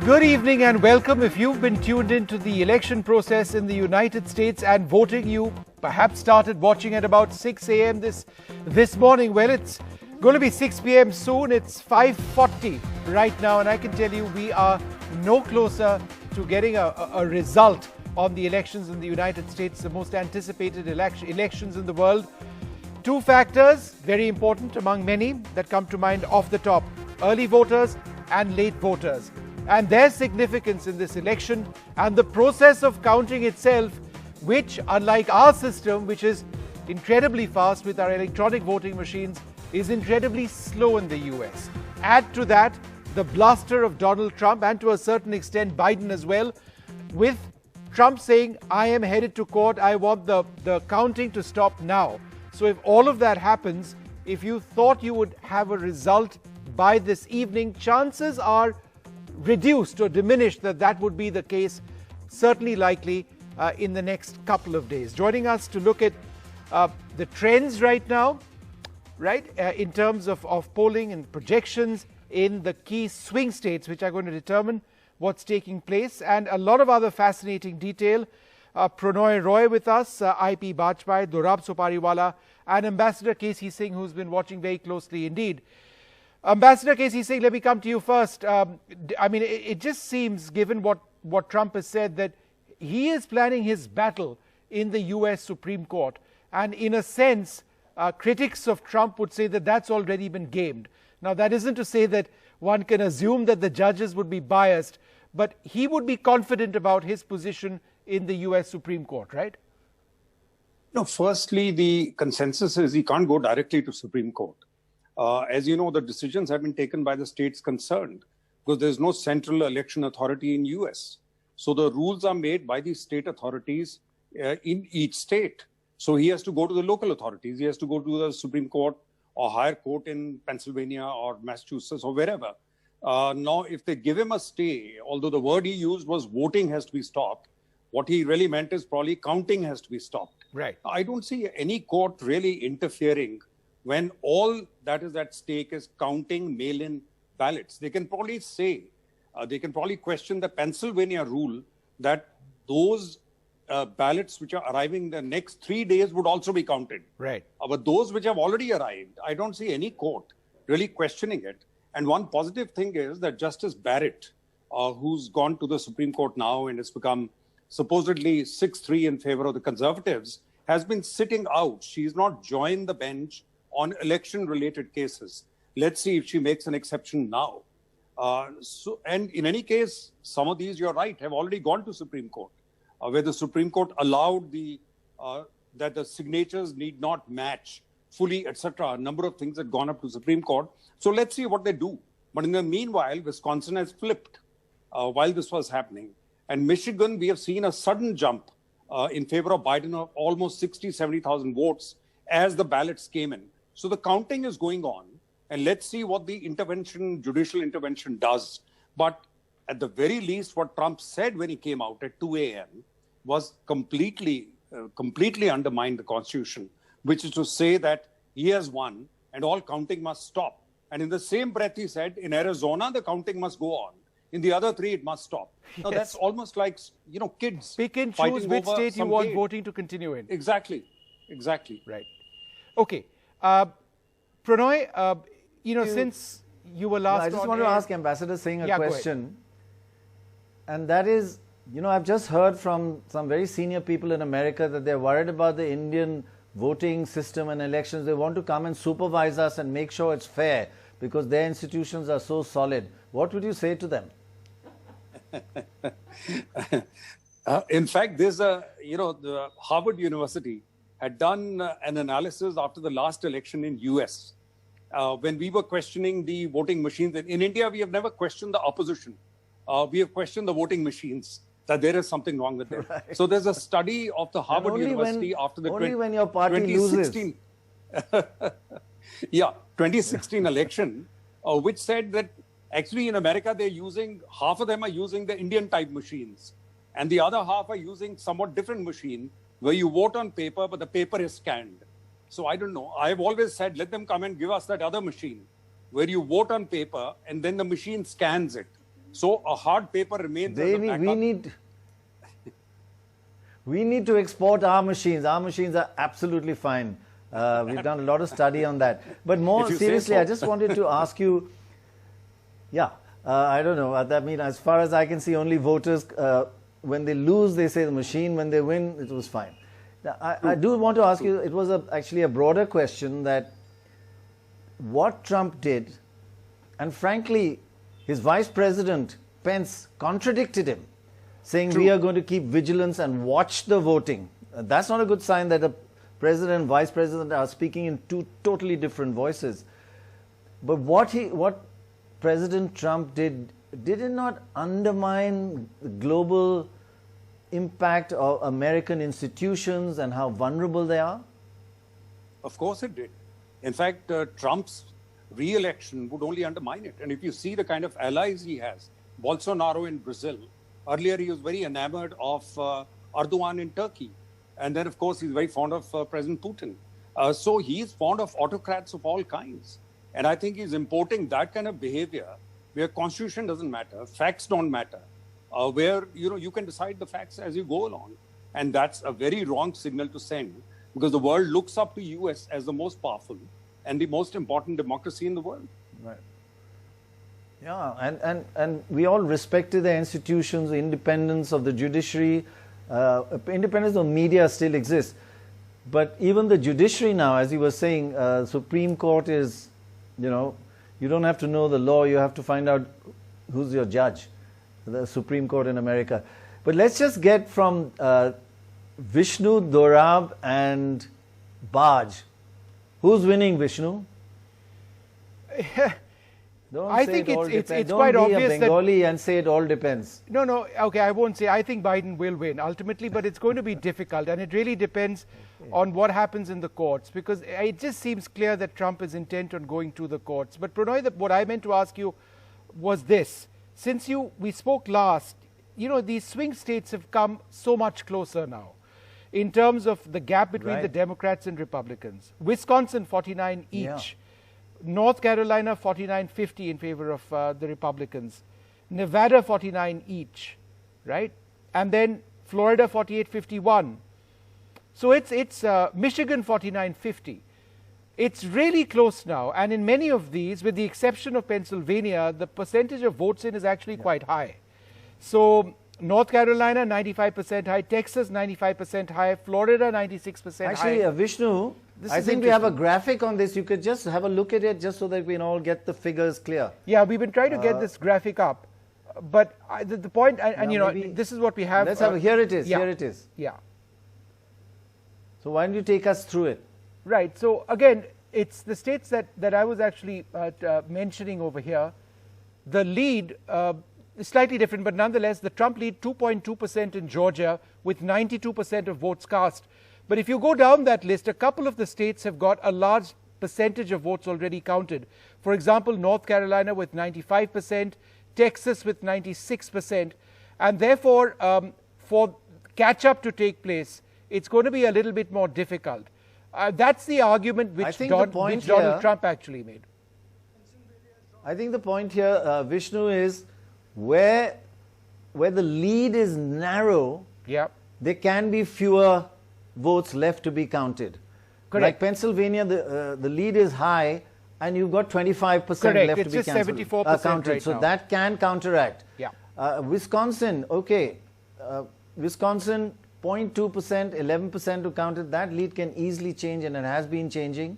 Good evening and welcome. If you've been tuned into the election process in the United States and voting, you perhaps started watching at about 6 a.m. this morning. Well, it's going to be 6 p.m. soon. It's 5:40 right now, and I can tell you we are no closer to getting a result on the elections in the United States, the most anticipated elections in the world. Two factors, very important among many, that come to mind off the top: early voters and late voters, and their significance in this election, and the process of counting itself, which, unlike our system, which is incredibly fast with our electronic voting machines, is incredibly slow in the US. Add to that the bluster of Donald Trump, and to a certain extent Biden as well, with Trump saying, I am headed to court, I want the counting to stop now. So if all of that happens, if you thought you would have a result by this evening, chances are reduced or diminished that would be the case, certainly likely in the next couple of days. Joining us to look at the trends right now, in terms of polling and projections in the key swing states, which are going to determine what's taking place, and a lot of other fascinating detail. Pranoy Roy with us, IP Bajpai, Dorab Sopariwala, and Ambassador K.C. Singh, who's been watching very closely indeed. Ambassador K.C. Singh, let me come to you first. I mean, it just seems, given what Trump has said, that he is planning his battle in the US Supreme Court. And in a sense, critics of Trump would say that that's already been gamed. Now, that isn't to say that one can assume that the judges would be biased, but he would be confident about his position in the US Supreme Court, right? No, firstly, the consensus is he can't go directly to Supreme Court. As you know, the decisions have been taken by the states concerned because there's no central election authority in US. So the rules are made by the state authorities in each state. So he has to go to the local authorities. He has to go to the Supreme Court or higher court in Pennsylvania or Massachusetts or wherever. Now, if they give him a stay, although the word he used was voting has to be stopped, what he really meant is probably counting has to be stopped. Right. I don't see any court really interfering when all that is at stake is counting mail-in ballots. They can probably say, they can probably question the Pennsylvania rule that those ballots which are arriving the next 3 days would also be counted. Right. But those which have already arrived, I don't see any court really questioning it. And one positive thing is that Justice Barrett, who's gone to the Supreme Court now and has become supposedly 6-3 in favor of the conservatives, has been sitting out. She's not joined the bench on election-related cases. Let's see if she makes an exception now. And in any case, some of these, you're right, have already gone to Supreme Court, where the Supreme Court allowed that the signatures need not match fully, etc. A number of things had gone up to Supreme Court. So let's see what they do. But in the meanwhile, Wisconsin has flipped while this was happening. And Michigan, we have seen a sudden jump in favor of Biden of almost 60, 70,000 votes as the ballots came in. So the counting is going on. And let's see what the judicial intervention does. But at the very least, what Trump said when he came out at 2 a.m. was completely undermined the Constitution, which is to say that he has won and all counting must stop. And in the same breath, he said, in Arizona, the counting must go on. In the other 3, it must stop. Now, that's almost like, kids. Pick and choose which state you want voting to continue in. Exactly. Right. Okay. Pranoy, since you were last I just want to ask Ambassador Singh a question. And that is, I've just heard from some very senior people in America that they're worried about the Indian voting system and elections. They want to come and supervise us and make sure it's fair because their institutions are so solid. What would you say to them? In fact, there's the Harvard University had done an analysis after the last election in US. When we were questioning the voting machines. In India, we have never questioned the opposition. We have questioned the voting machines, that there is something wrong with them. Right. So there's a study of the Harvard University after the when your party 2016, loses. 2016 election, which said that actually in America, half of them are using the Indian type machines. And the other half are using somewhat different machine where you vote on paper, but the paper is scanned. So I don't know. I've always said, let them come and give us that other machine where you vote on paper and then the machine scans it. So a hard paper remains as a backup. We need to export our machines. Our machines are absolutely fine. We've done a lot of study on that. But more seriously, so. I just wanted to ask you, I don't know. I mean, as far as I can see, only voters, when they lose, they say the machine. When they win, it was fine. Now, I do want to ask you, it was actually a broader question, that what Trump did, and frankly, his vice president, Pence, contradicted him, saying we are going to keep vigilance and watch the voting. That's not a good sign that the president and vice president are speaking in two totally different voices. But what President Trump did it not undermine the global impact of American institutions and how vulnerable they are? Of course it did. In fact, Trump's re-election would only undermine it. And if you see the kind of allies he has, Bolsonaro in Brazil, earlier he was very enamored of Erdogan in Turkey. And then, of course, he's very fond of President Putin. So he's fond of autocrats of all kinds. And I think he's importing that kind of behavior where constitution doesn't matter, facts don't matter, where you can decide the facts as you go along. And that's a very wrong signal to send, because the world looks up to US as the most powerful and the most important democracy in the world. Right. Yeah, and we all respected the institutions, the independence of the judiciary, independence of media still exists. But even the judiciary now, as you were saying, Supreme Court is, you don't have to know the law, you have to find out who's your judge, the Supreme Court in America. But let's just get from Vishnu, Dorab and Baj. Who's winning, Vishnu? I think it's Don't quite be obvious a Bengali and say it all depends. No, okay, I won't say. I think Biden will win ultimately, but it's going to be difficult, and it really depends on what happens in the courts, because it just seems clear that Trump is intent on going to the courts. But Prannoy, what I meant to ask you was this. Since we spoke last, these swing states have come so much closer now in terms of the gap between the Democrats and Republicans. Wisconsin, 49 each. Yeah. North Carolina, 49-50 in favor of the Republicans. Nevada, 49 each, right? And then Florida, 48-51. So it's Michigan, 49-50. It's really close now. And in many of these, with the exception of Pennsylvania, the percentage of votes in is actually quite high. So North Carolina, 95% high. Texas, 95% high. Florida, 96% high. Actually, Vishnu, I think we have a graphic on this. You could just have a look at it just so that we can all get the figures clear. Yeah, we've been trying to get this graphic up. But the point, and this is what we have. Let's have, here it is, here it is. Yeah. So why don't you take us through it? Right. So again, it's the states that I was actually mentioning over here. The lead is slightly different, but nonetheless, the Trump lead 2.2% in Georgia with 92% of votes cast. But if you go down that list, a couple of the states have got a large percentage of votes already counted. For example, North Carolina with 95%, Texas with 96%. And therefore, for catch-up to take place, it's going to be a little bit more difficult. That's the argument which Donald Trump actually made. I think the point here, Vishnu, is where the lead is narrow, there can be fewer votes left to be counted. Correct. Like Pennsylvania, the lead is high, and you've got 25% left to be 74% counted. right so now. That can counteract. Yeah. Wisconsin, Wisconsin, 0.2%, 11% to counted. That lead can easily change, and it has been changing.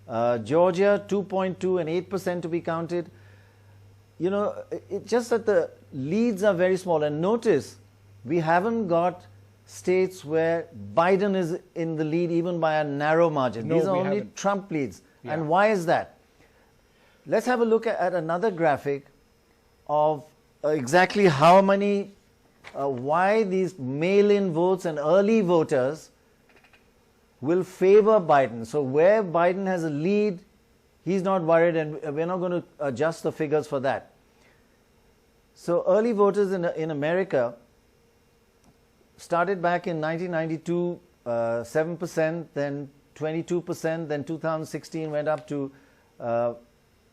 Georgia, 2.2 and 8% to be counted. It's just that the leads are very small. And notice, we haven't got states where Biden is in the lead even by a narrow margin. These are only Trump leads. Yeah. And why is that? Let's have a look at another graphic of exactly how many, why these mail-in votes and early voters will favor Biden. So where Biden has a lead, he's not worried, and we're not going to adjust the figures for that. So early voters in America started back in 1992, 7%, then 22%, then 2016 went up to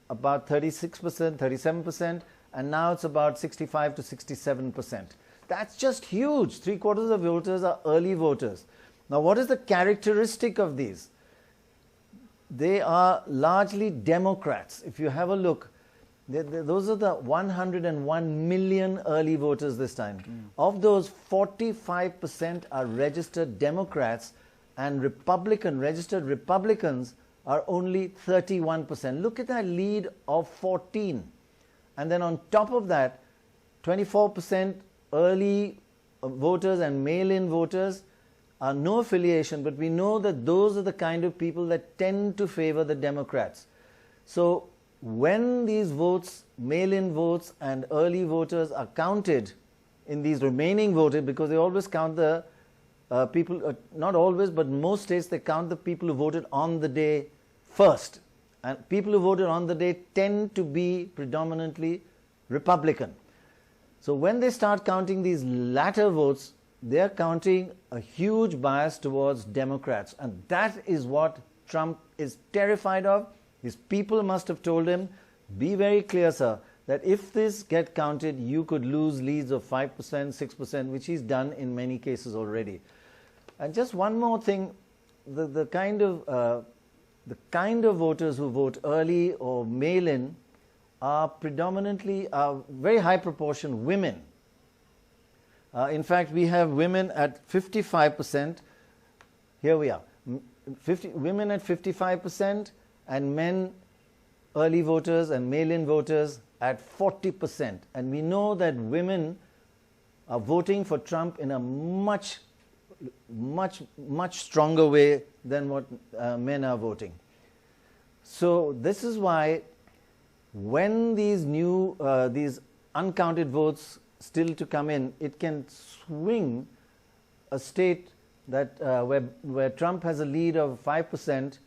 about 36%, 37%, and now it's about 65 to 67%. That's just huge. 3/4 of voters are early voters. Now, what is the characteristic of these? They are largely Democrats. If you have a look, those are the 101 million early voters this time. Of those, 45% are registered Democrats, and registered Republicans are only 31%. Look at that lead of 14. And then on top of that, 24% early voters and mail-in voters are no affiliation, but we know that those are the kind of people that tend to favor the Democrats. So when these votes, mail-in votes and early voters are counted in these remaining voters, because they always count the people, not always, but most states, they count the people who voted on the day first. And people who voted on the day tend to be predominantly Republican. So when they start counting these latter votes, they're counting a huge bias towards Democrats. And that is what Trump is terrified of. His people must have told him, be very clear, sir, that if this gets counted, you could lose leads of 5%, 6%, which he's done in many cases already. And just one more thing, the kind of voters who vote early or mail-in are predominantly, very high proportion, women. In fact, we have women at 55%. Here we are. Women at 55% and men, early voters and mail-in voters at 40%. And we know that women are voting for Trump in a much stronger way than what men are voting. So this is why when these these uncounted votes still to come in, it can swing a state that where Trump has a lead of 5%,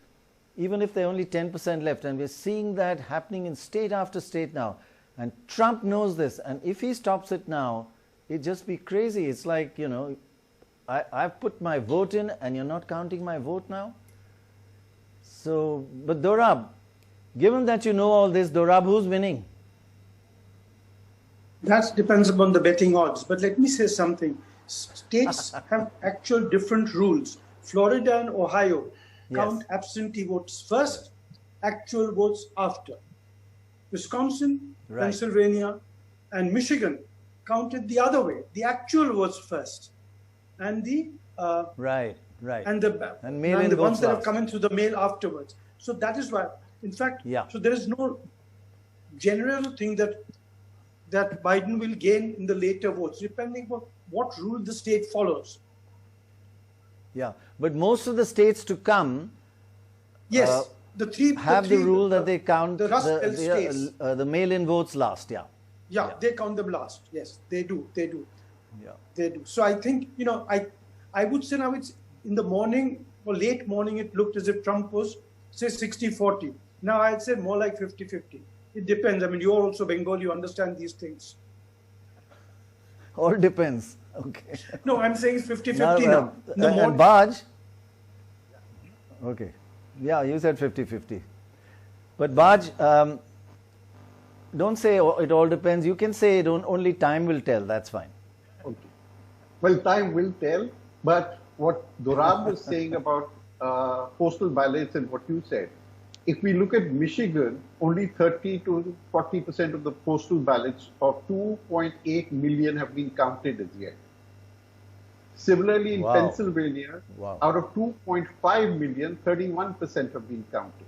even if there are only 10% left. And we're seeing that happening in state after state now. And Trump knows this. And if he stops it now, it'd just be crazy. It's like, you know, I've put my vote in and you're not counting my vote now. So, but Dorab, given that you know all this, Dorab, who's winning? That depends upon the betting odds. But let me say something. States have actual different rules. Florida and Ohio count absentee votes first, actual votes after. Wisconsin, Pennsylvania, and Michigan counted the other way. The actual votes first, and the and the ones that have come in through the mail afterwards. So that is why, in fact, so there is no general thing that Biden will gain in the later votes, depending on what rule the state follows. Yeah, but most of the states to come, the three have the rule that they count the mail-in votes last. They count them last. Yes, they do. They do. So I think, you know, I would say now it's in the morning or late morning, it looked as if Trump was, say, 60-40. Now I'd say more like 50-50. It depends. I mean, you're also Bengal, you understand these things. All depends. Okay. No, I'm saying it's 50-50 now. And Baj? Okay. Yeah, you said 50-50. But Baj, don't say it all depends. You can say only time will tell. That's fine. Okay. Well, time will tell. But what Dorab was saying about postal ballots and what you said, if we look at Michigan, only 30 to 40% of the postal ballots of 2.8 million have been counted as yet. Similarly, in Pennsylvania, out of 2.5 million, 31% have been counted.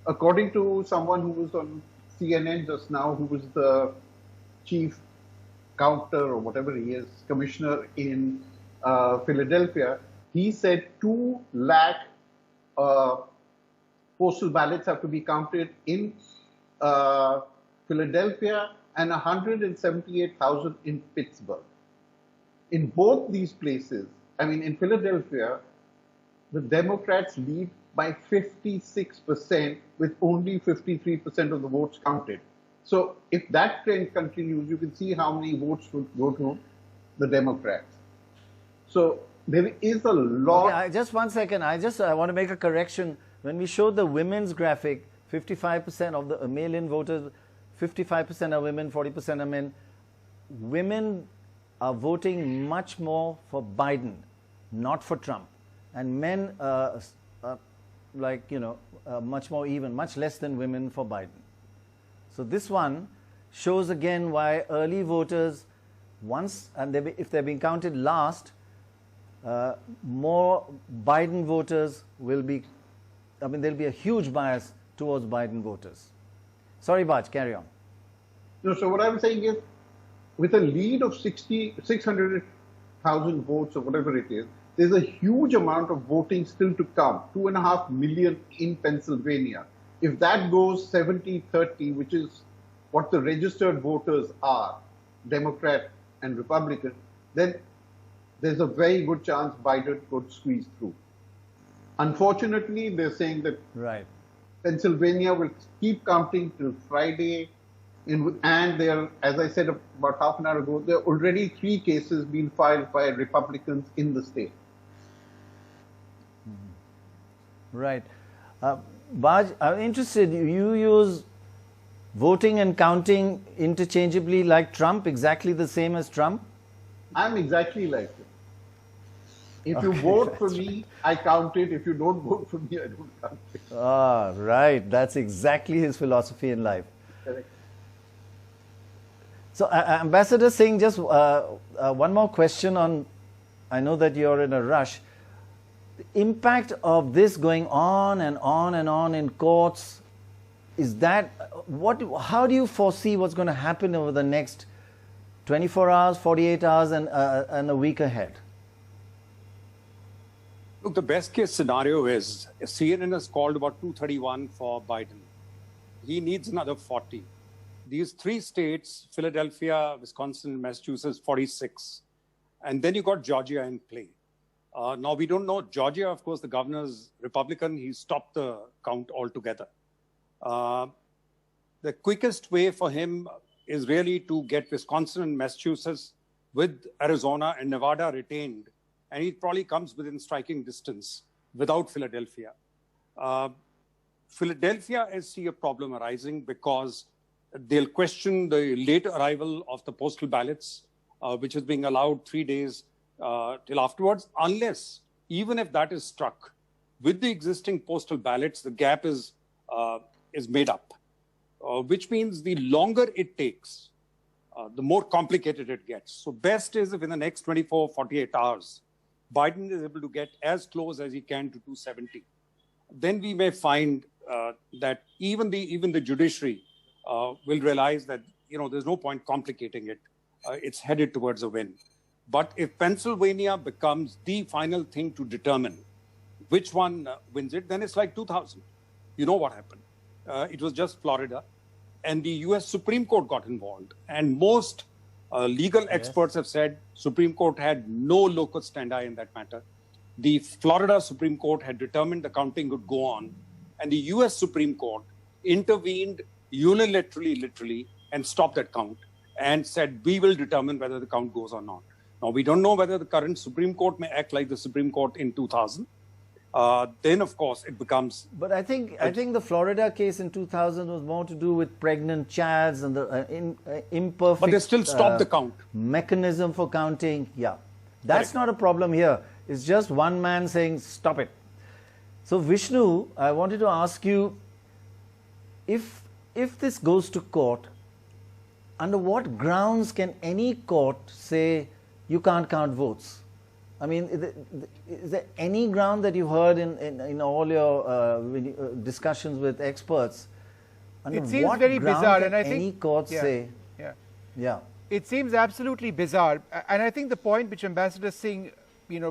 According to someone who was on CNN just now, who was the chief counter or whatever he is, commissioner in Philadelphia, he said 2 lakh postal ballots have to be counted in Philadelphia and 178,000 in Pittsburgh. In both these places, I mean, in Philadelphia, the Democrats lead by 56% with only 53% of the votes counted. So if that trend continues, you can see how many votes would go to the Democrats. So there is a lot. Okay, just 1 second. I want to make a correction. When we showed the women's graphic, 55% of the mail-in voters, 55% are women, 40% are men. Women are voting much more for Biden, not for Trump. And men much more even, much less than women for Biden. So this one shows again why early voters, if they're being counted last, more Biden voters will be, there'll be a huge bias towards Biden voters. Sorry, Baj, carry on. No, so what I'm saying is, with a lead of 600,000 votes or whatever it is, there's a huge amount of voting still to come, 2.5 million in Pennsylvania. If that goes 70-30, which is what the registered voters are, Democrat and Republican, then there's a very good chance Biden could squeeze through. Unfortunately, they're saying that Pennsylvania will keep counting till Friday, and there, as I said about half an hour ago, there are already 3 cases being filed by Republicans in the state. Right. Baj, I'm interested, you use voting and counting interchangeably like Trump, exactly the same as Trump? I'm exactly like him. If you vote for me, I count it. If you don't vote for me, I don't count it. Ah, right. That's exactly his philosophy in life. Correct. So, Ambassador Singh, just one more question on, I know that you're in a rush. The impact of this going on and on and on in courts, is that, how do you foresee what's going to happen over the next 24 hours, 48 hours and a week ahead? Look, the best case scenario is CNN has called about 231 for Biden. He needs another 40. These 3 states, Philadelphia, Wisconsin, and Massachusetts, 46. And then you got Georgia in play. Now, we don't know. Georgia, of course, the governor's Republican. He stopped the count altogether. The quickest way for him is really to get Wisconsin and Massachusetts with Arizona and Nevada retained. And he probably comes within striking distance without Philadelphia. Philadelphia, I see a problem arising because they'll question the late arrival of the postal ballots, which is being allowed 3 days till afterwards, unless, even if that is struck, with the existing postal ballots, the gap is made up, which means the longer it takes, the more complicated it gets. So best is if in the next 24, 48 hours, Biden is able to get as close as he can to 270. Then we may find that even the judiciary will realize that, there's no point complicating it. It's headed towards a win. But if Pennsylvania becomes the final thing to determine which one wins it, then it's like 2000. You know what happened. It was just Florida. And the US Supreme Court got involved. And most legal experts have said Supreme Court had no locus standi in that matter. The Florida Supreme Court had determined the counting would go on. And the US Supreme Court intervened unilaterally, literally, and stopped that count and said, we will determine whether the count goes or not. Now, we don't know whether the current Supreme Court may act like the Supreme Court in 2000. Then, of course, it becomes... But I think the Florida case in 2000 was more to do with pregnant childs and the imperfect... But they still stopped the count. Mechanism for counting, yeah. That's not a problem here. It's just one man saying, stop it. So, Vishnu, I wanted to ask you, if this goes to court, under what grounds can any court say you can't count votes? I mean, is there any ground that you've heard in all your discussions with experts? Under it seems what very ground bizarre, can and I think any court say? Yeah. It seems absolutely bizarre, and I think the point which Ambassador Singh,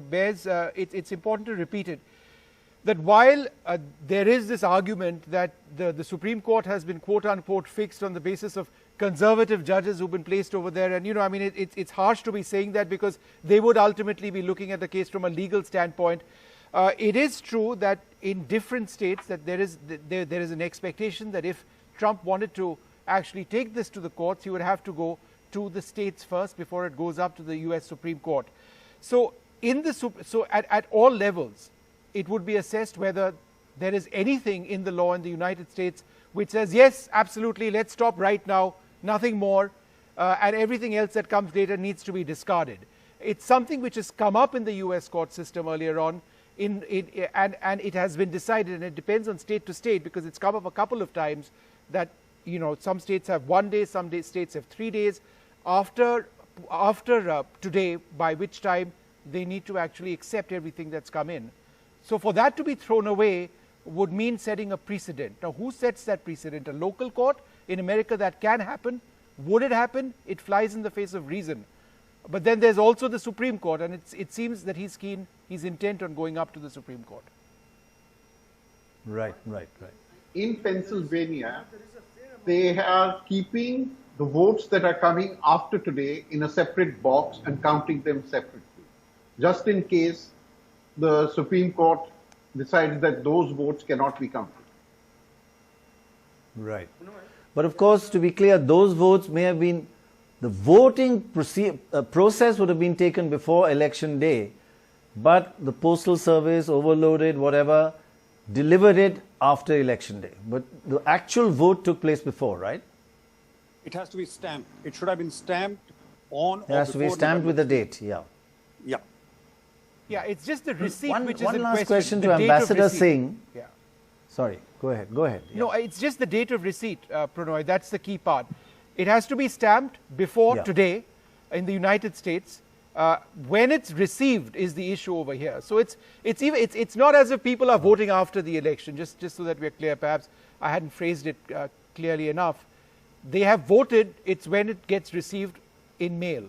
bears, it's important to repeat it. That while there is this argument that the Supreme Court has been quote-unquote fixed on the basis of conservative judges who've been placed over there, and it's harsh to be saying that because they would ultimately be looking at the case from a legal standpoint. It is true that in different states that there is an expectation that if Trump wanted to actually take this to the courts, he would have to go to the states first before it goes up to the US Supreme Court. So at all levels, it would be assessed whether there is anything in the law in the United States which says, yes, absolutely, let's stop right now, nothing more, and everything else that comes later needs to be discarded. It's something which has come up in the US court system earlier on, and it has been decided, and it depends on state to state, because it's come up a couple of times that, you know, some states have 1 day, some states have 3 days after today, by which time they need to actually accept everything that's come in. So for that to be thrown away would mean setting a precedent. Now, who sets that precedent? A local court? In America, that can happen. Would it happen? It flies in the face of reason. But then there's also the Supreme Court, and it seems that he's intent on going up to the Supreme Court. Right. In Pennsylvania, they are keeping the votes that are coming after today in a separate box and counting them separately, just in case the Supreme Court decides that those votes cannot be counted. Right. But of course, to be clear, those votes may have been, the voting process would have been taken before election day, but the postal service, overloaded, whatever, delivered it after election day. But the actual vote took place before, right? It has to be stamped. It should have been stamped on. It has to be stamped with the date, yeah. Yeah. Yeah, it's just the receipt which is in question. One last question the to date Ambassador of receipt. Singh. Yeah. Sorry, go ahead. Yeah. No, it's just the date of receipt, Pranoy. That's the key part. It has to be stamped before today in the United States. When it's received is the issue over here. So it's not as if people are voting after the election. Just so that we're clear, perhaps I hadn't phrased it clearly enough. They have voted. It's when it gets received in mail.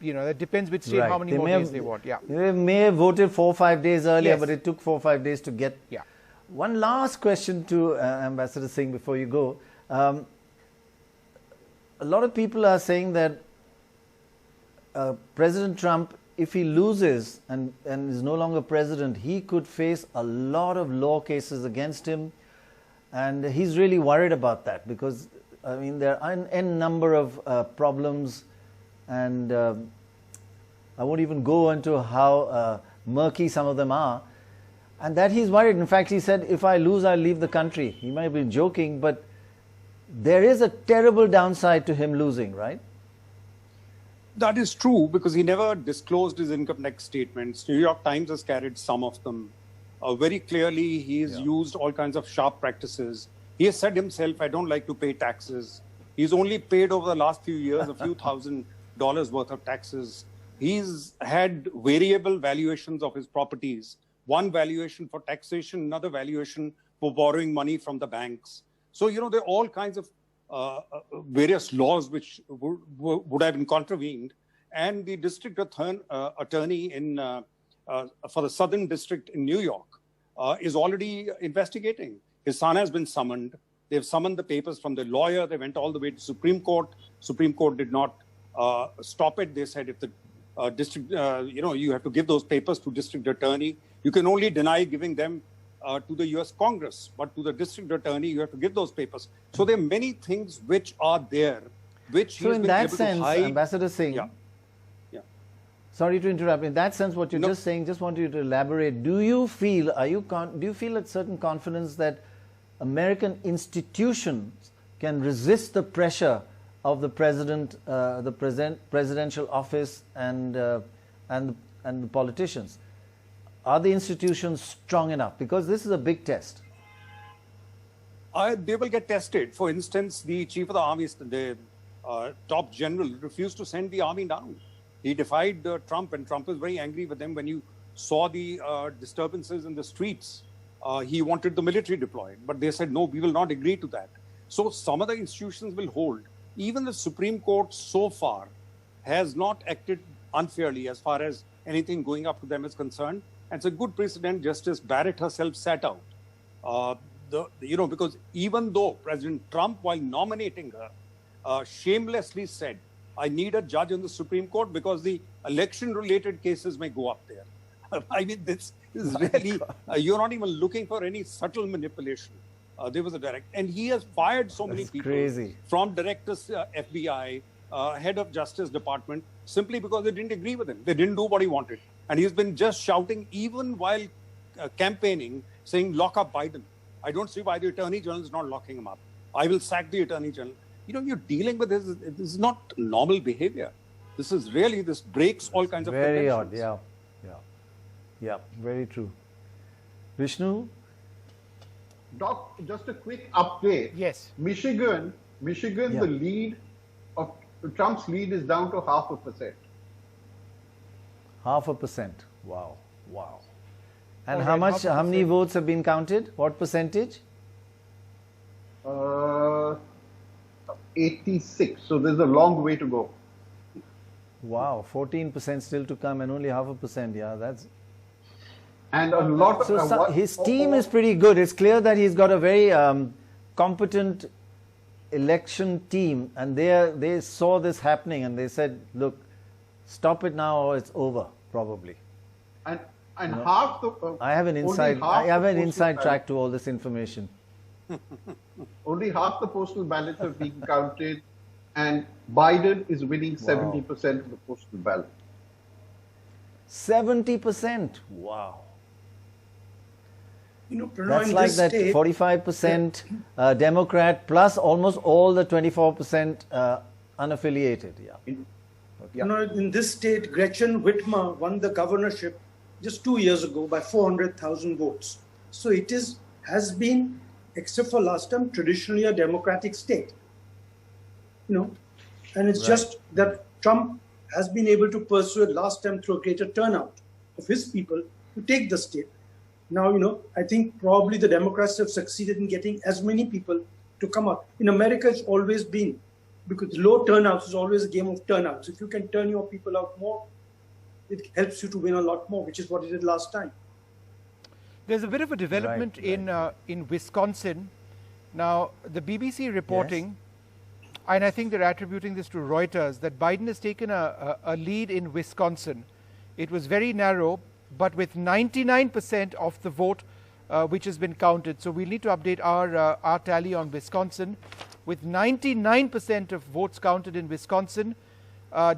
You know, that depends which state, how many more days they want. Yeah. They may have voted 4 or 5 days earlier, Yes. but it took 4 or 5 days to get. Yeah. One last question to Ambassador Singh before you go. A lot of people are saying that President Trump, if he loses and is no longer president, he could face a lot of law cases against him. And he's really worried about that because, I mean, there are an n number of problems, and I won't even go into how murky some of them are. And that he's worried. In fact, he said, if I lose, I'll leave the country. He might have been joking, but there is a terrible downside to him losing, right? That is true because he never disclosed his income tax statements. New York Times has carried some of them. Very clearly, he has used all kinds of sharp practices. He has said himself, I don't like to pay taxes. He's only paid over the last few years a few $1,000s worth of taxes. He's had variable valuations of his properties. One valuation for taxation, another valuation for borrowing money from the banks. So, you know, there are all kinds of various laws which would have been contravened. And the district attorney for the Southern District in New York is already investigating. His son has been summoned. They've summoned the papers from the lawyer. They went all the way to Supreme Court. Supreme Court did not stop it. They said if the district, you have to give those papers to district attorney. You can only deny giving them to the US Congress, but to the district attorney, you have to give those papers. So there are many things which are there, which so in that sense, Ambassador Singh, sorry to interrupt. In that sense, what you're just saying, just want you to elaborate. Do you feel, do you feel a certain confidence that American institutions can resist the pressure of the president, presidential office, and the politicians? Are the institutions strong enough? Because this is a big test. They will get tested. For instance, the chief of the army, the top general, refused to send the army down. He defied Trump, and Trump was very angry with him when you saw the disturbances in the streets. He wanted the military deployed, but they said, no, we will not agree to that. So some of the institutions will hold. Even the Supreme Court so far has not acted unfairly as far as anything going up to them is concerned. And it's a good precedent. Justice Barrett herself sat out. Because even though President Trump, while nominating her, shamelessly said, I need a judge in the Supreme Court because the election-related cases may go up there. I mean, this is really, you're not even looking for any subtle manipulation. There was a direct, and he has fired so many people from directors, FBI, head of Justice Department, simply because they didn't agree with him. They didn't do what he wanted. And he's been just shouting, even while campaigning, saying, lock up Biden. I don't see why the Attorney General is not locking him up. I will sack the Attorney General. You're dealing with this. This is not normal behavior. This breaks all kinds of very conventions. odd. Yeah, very true. Vishnu? Doc, just a quick update. Yes. Michigan, Yeah. the lead of Trump's lead is down to 0.5%. 0.5%. Wow. And All right, how many votes have been counted? What percentage? 86. So there's a long way to go. Wow, 14% still to come and only 0.5%. Yeah, that's... And a lot of... So his team is pretty good. It's clear that he's got a very competent election team, and they saw this happening and they said, look, stop it now or it's over, probably. And half the... I have an inside track to all this information. Only half the postal ballots have been counted, and Biden is winning 70% of the postal ballot. 70%? Wow. Pranoy, That's in like this that state, 45% Democrat plus almost all the 24% unaffiliated. In this state, Gretchen Whitmer won the governorship just 2 years ago by 400,000 votes. So it has been, except for last time, traditionally a democratic state. And it's just that Trump has been able to persuade last time through a greater turnout of his people to take the state. Now, I think probably the Democrats have succeeded in getting as many people to come out. In America, it's always been, because low turnouts is always a game of turnouts. If you can turn your people out more, it helps you to win a lot more, which is what it did last time. There's a bit of a development in Wisconsin. Now, the BBC reporting, and I think they're attributing this to Reuters, that Biden has taken a lead in Wisconsin. It was very narrow, but with 99% of the vote which has been counted. So we'll need to update our tally on Wisconsin. With 99% of votes counted in Wisconsin,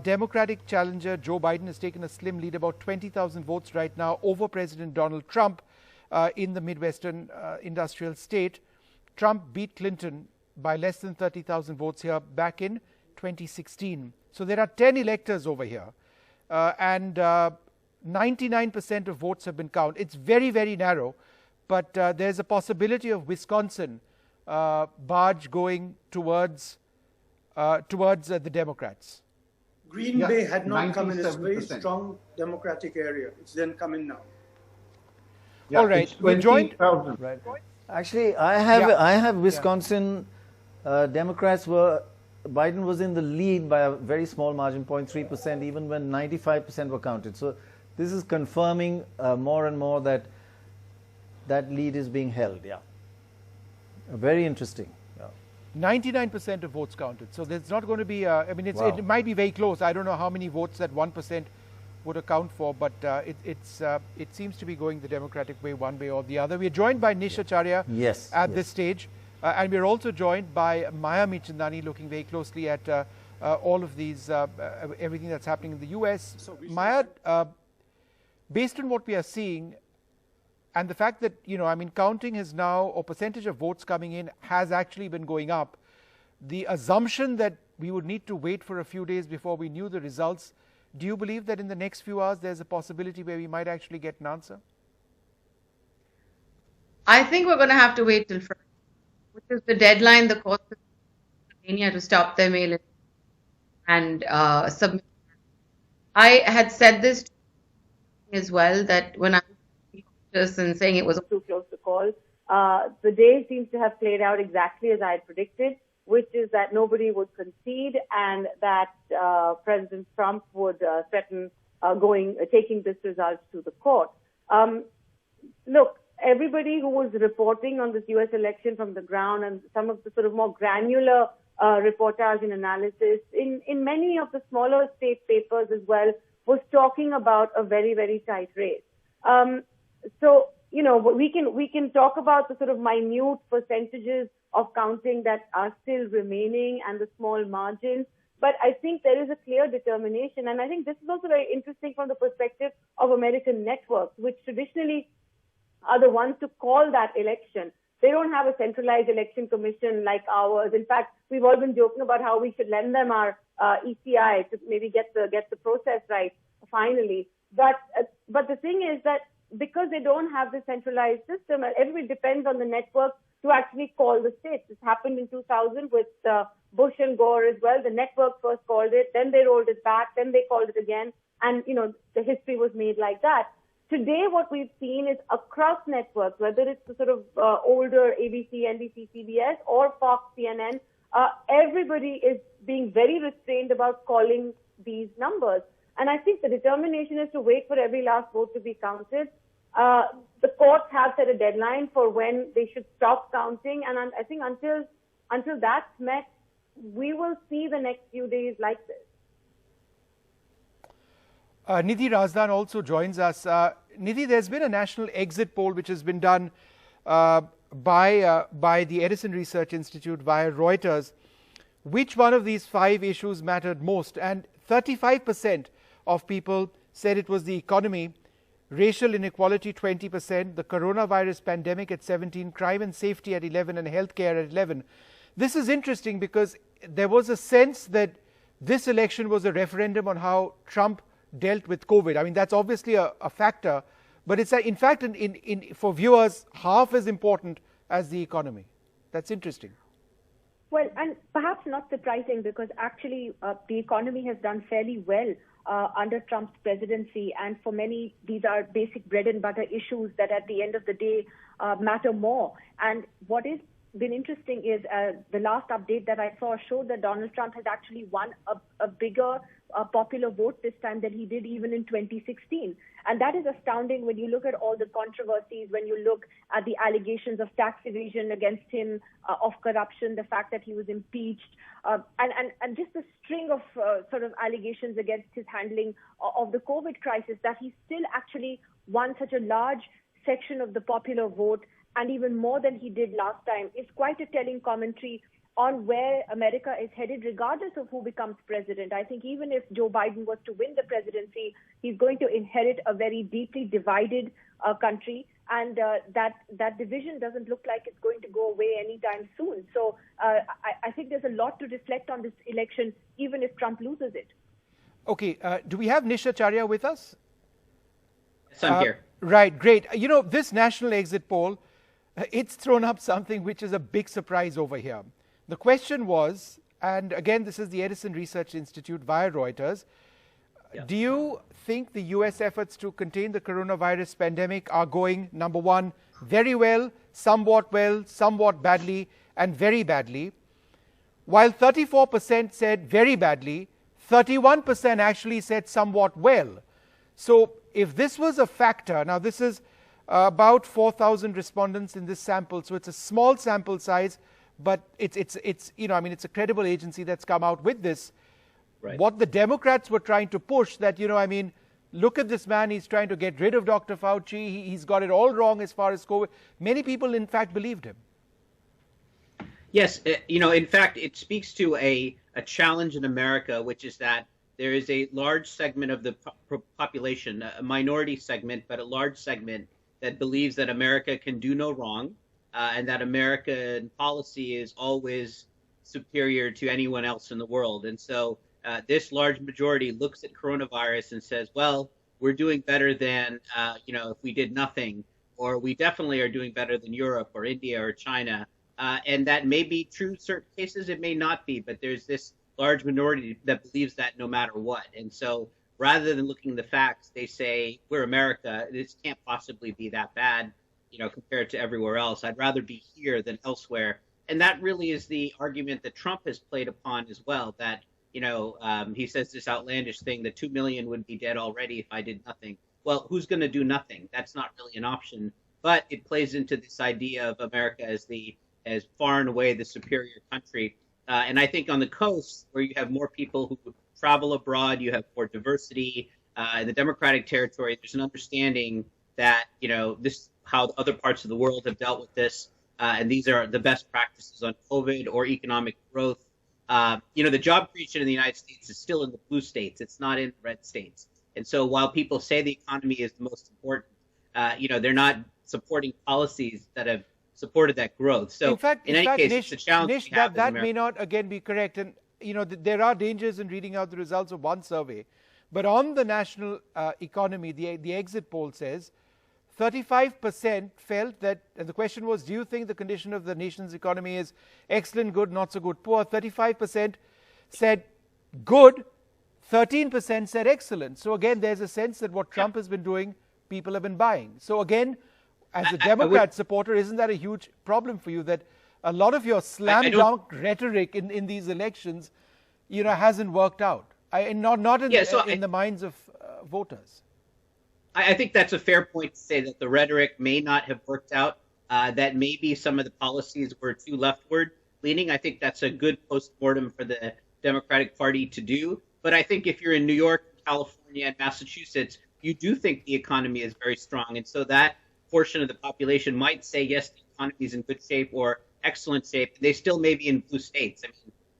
Democratic challenger Joe Biden has taken a slim lead, about 20,000 votes right now, over President Donald Trump in the Midwestern industrial state. Trump beat Clinton by less than 30,000 votes here back in 2016. So there are 10 electors over here. And 99% of votes have been counted. It's very, very narrow, but there's a possibility of Wisconsin barge going towards the Democrats. Green Bay had not come in. It's a very strong Democratic area. It's then come in now. All right, we're joined. Right. Actually, I have Wisconsin Democrats Biden was in the lead by a very small margin, 0.3%, even when 95% were counted. So this is confirming more and more that lead is being held. Very interesting. 99% of votes counted. So there's not going to be, it might be very close. I don't know how many votes that 1% would account for, but it seems to be going the Democratic way one way or the other. We're joined by Nish Acharya at this stage. And we're also joined by Maya Michandani, looking very closely at all of these, everything that's happening in the US. So Maya, based on what we are seeing, and the fact that, counting has now, or percentage of votes coming in has actually been going up, the assumption that we would need to wait for a few days before we knew the results, do you believe that in the next few hours there's a possibility where we might actually get an answer? I think we're going to have to wait till Friday, which is the deadline the court of Pennsylvania to stop their mail and submit. I had said this as well, that when I was and saying it was too close to call, the day seems to have played out exactly as I had predicted, which is that nobody would concede and that President Trump would threaten taking this result to the court. Look, everybody who was reporting on this U.S. election from the ground and some of the sort of more granular reportage and analysis in many of the smaller state papers as well was talking about a very, very tight race. So, we can talk about the sort of minute percentages of counting that are still remaining and the small margins. But I think there is a clear determination. And I think this is also very interesting from the perspective of American networks, which traditionally are the ones to call that election. They don't have a centralized election commission like ours. In fact, we've all been joking about how we should lend them our ECI to maybe get the process right finally. But the thing is that because they don't have the centralized system, everybody depends on the network to actually call the states. This happened in 2000 with Bush and Gore as well. The network first called it, then they rolled it back, then they called it again, and the history was made like that. Today, what we've seen is across networks, whether it's the sort of older ABC, NBC, CBS, or Fox, CNN, everybody is being very restrained about calling these numbers. And I think the determination is to wait for every last vote to be counted. The courts have set a deadline for when they should stop counting, and I think until that's met, we will see the next few days like this. Nidhi Razdan also joins us. Nidhi, there's been a national exit poll which has been done by the Edison Research Institute via Reuters. Which one of these 5 issues mattered most? And 35% of people said it was the economy, racial inequality 20%, the coronavirus pandemic at 17%, crime and safety at 11%, and healthcare at 11%. This is interesting because there was a sense that this election was a referendum on how Trump dealt with COVID. I mean, that's obviously a factor, but it's in fact, for viewers, half as important as the economy. That's interesting. Well, and perhaps not surprising because actually the economy has done fairly well under Trump's presidency, and for many, these are basic bread and butter issues that at the end of the day matter more. And what is been interesting is the last update that I saw showed that Donald Trump has actually won a bigger popular vote this time than he did even in 2016. And that is astounding when you look at all the controversies, when you look at the allegations of tax evasion against him, of corruption, the fact that he was impeached, and just a string of sort of allegations against his handling of the COVID crisis, that he still actually won such a large section of the popular vote, and even more than he did last time, is quite a telling commentary on where America is headed, regardless of who becomes president. I think even if Joe Biden was to win the presidency, he's going to inherit a very deeply divided country, and that division doesn't look like it's going to go away anytime soon. So I think there's a lot to reflect on this election, even if Trump loses it. Okay, do we have Nisha Charya with us? Yes, I'm here. Right, great. This national exit poll, it's thrown up something which is a big surprise over here. The question was, and again, this is the Edison Research Institute via Reuters, do you think the US efforts to contain the coronavirus pandemic are going, number one, very well, somewhat badly, and very badly? While 34% said very badly, 31% actually said somewhat well. So if this was a factor, now this is about 4,000 respondents in this sample, so it's a small sample size, but it's a credible agency that's come out with this. Right. What the Democrats were trying to push, that look at this man, he's trying to get rid of Dr. Fauci, he's got it all wrong as far as COVID. Many people in fact believed him. Yes, in fact, it speaks to a challenge in America, which is that there is a large segment of the population, a minority segment, but a large segment that believes that America can do no wrong, and that American policy is always superior to anyone else in the world. And so this large majority looks at coronavirus and says, well, we're doing better than, if we did nothing, or we definitely are doing better than Europe or India or China. And that may be true in certain cases, it may not be, but there's this large minority that believes that no matter what. And so rather than looking at the facts, they say, we're America, this can't possibly be that bad, compared to everywhere else. I'd rather be here than elsewhere. And that really is the argument that Trump has played upon as well, that, he says this outlandish thing that 2 million would be dead already if I did nothing. Well, who's going to do nothing? That's not really an option. But it plays into this idea of America as far and away the superior country. And I think on the coast, where you have more people who travel abroad, you have more diversity. In the Democratic territory, there's an understanding that, this how other parts of the world have dealt with this. And these are the best practices on COVID or economic growth. The job creation in the United States is still in the blue states. It's not in red states. And so while people say the economy is the most important, they're not supporting policies that have supported that growth. So in fact, any case, Nish, it's a challenge Nish, we have that as may not again be correct. And there are dangers in reading out the results of one survey. But on the national economy, the exit poll says 35% felt that, and the question was, do you think the condition of the nation's economy is excellent, good, not so good, poor? 35% said good, 13% said excellent. So again, there's a sense that what Trump has been doing, people have been buying. So again, as a Democrat supporter, isn't that a huge problem for you, that a lot of your slam dunk rhetoric in these elections, hasn't worked out? Not in the minds of voters. I think that's a fair point to say that the rhetoric may not have worked out, that maybe some of the policies were too leftward leaning. I think that's a good postmortem for the Democratic Party to do. But I think if you're in New York, California, and Massachusetts, you do think the economy is very strong. And so that portion of the population might say, yes, the economy is in good shape or excellent shape. They still may be in blue states. I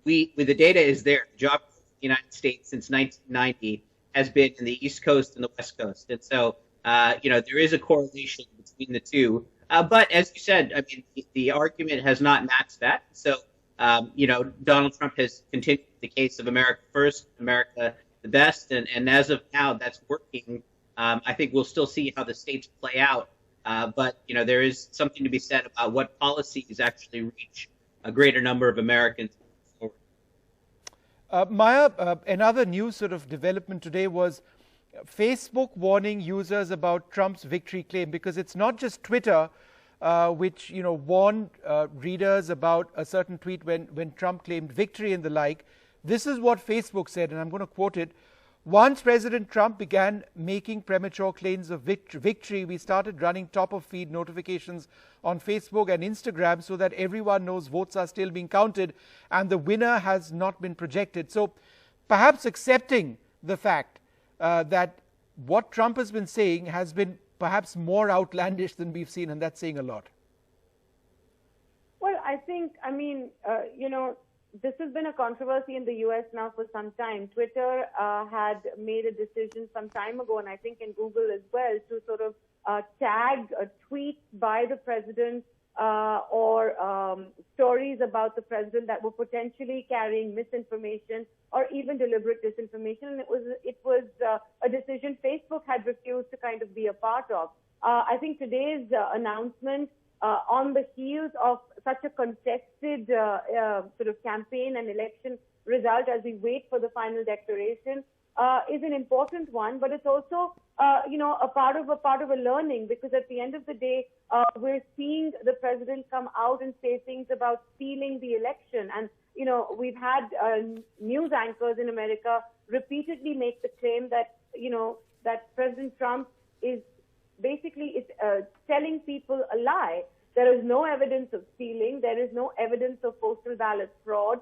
mean, the data is there. The job growth in the United States since 1990 has been in the East Coast and the West Coast. And so, there is a correlation between the two. But as you said, I mean, the argument has not matched that. So, Donald Trump has continued the case of America first, America the best. And as of now, that's working. I think we'll still see how the states play out. But, there is something to be said about what policies actually reach a greater number of Americans. Maya, another new sort of development today was Facebook warning users about Trump's victory claim, because it's not just Twitter which warned readers about a certain tweet when Trump claimed victory and the like. This is what Facebook said, and I'm going to quote it. Once President Trump began making premature claims of victory, we started running top-of-feed notifications on Facebook and Instagram so that everyone knows votes are still being counted and the winner has not been projected. So perhaps accepting the fact that what Trump has been saying has been perhaps more outlandish than we've seen, and that's saying a lot. Well, I think, this has been a controversy in the U.S. now for some time. Twitter had made a decision some time ago, and I think in Google as well, to sort of tag tweets by the president or stories about the president that were potentially carrying misinformation or even deliberate disinformation. And it was a decision Facebook had refused to kind of be a part of. I think today's announcement, on the heels of such a contested sort of campaign and election result as we wait for the final declaration, is an important one. But it's also, a part of a learning, because at the end of the day, we're seeing the president come out and say things about stealing the election. And, we've had news anchors in America repeatedly make the claim that, that President Trump is basically telling people a lie. There is no evidence of stealing. There is no evidence of postal ballot fraud.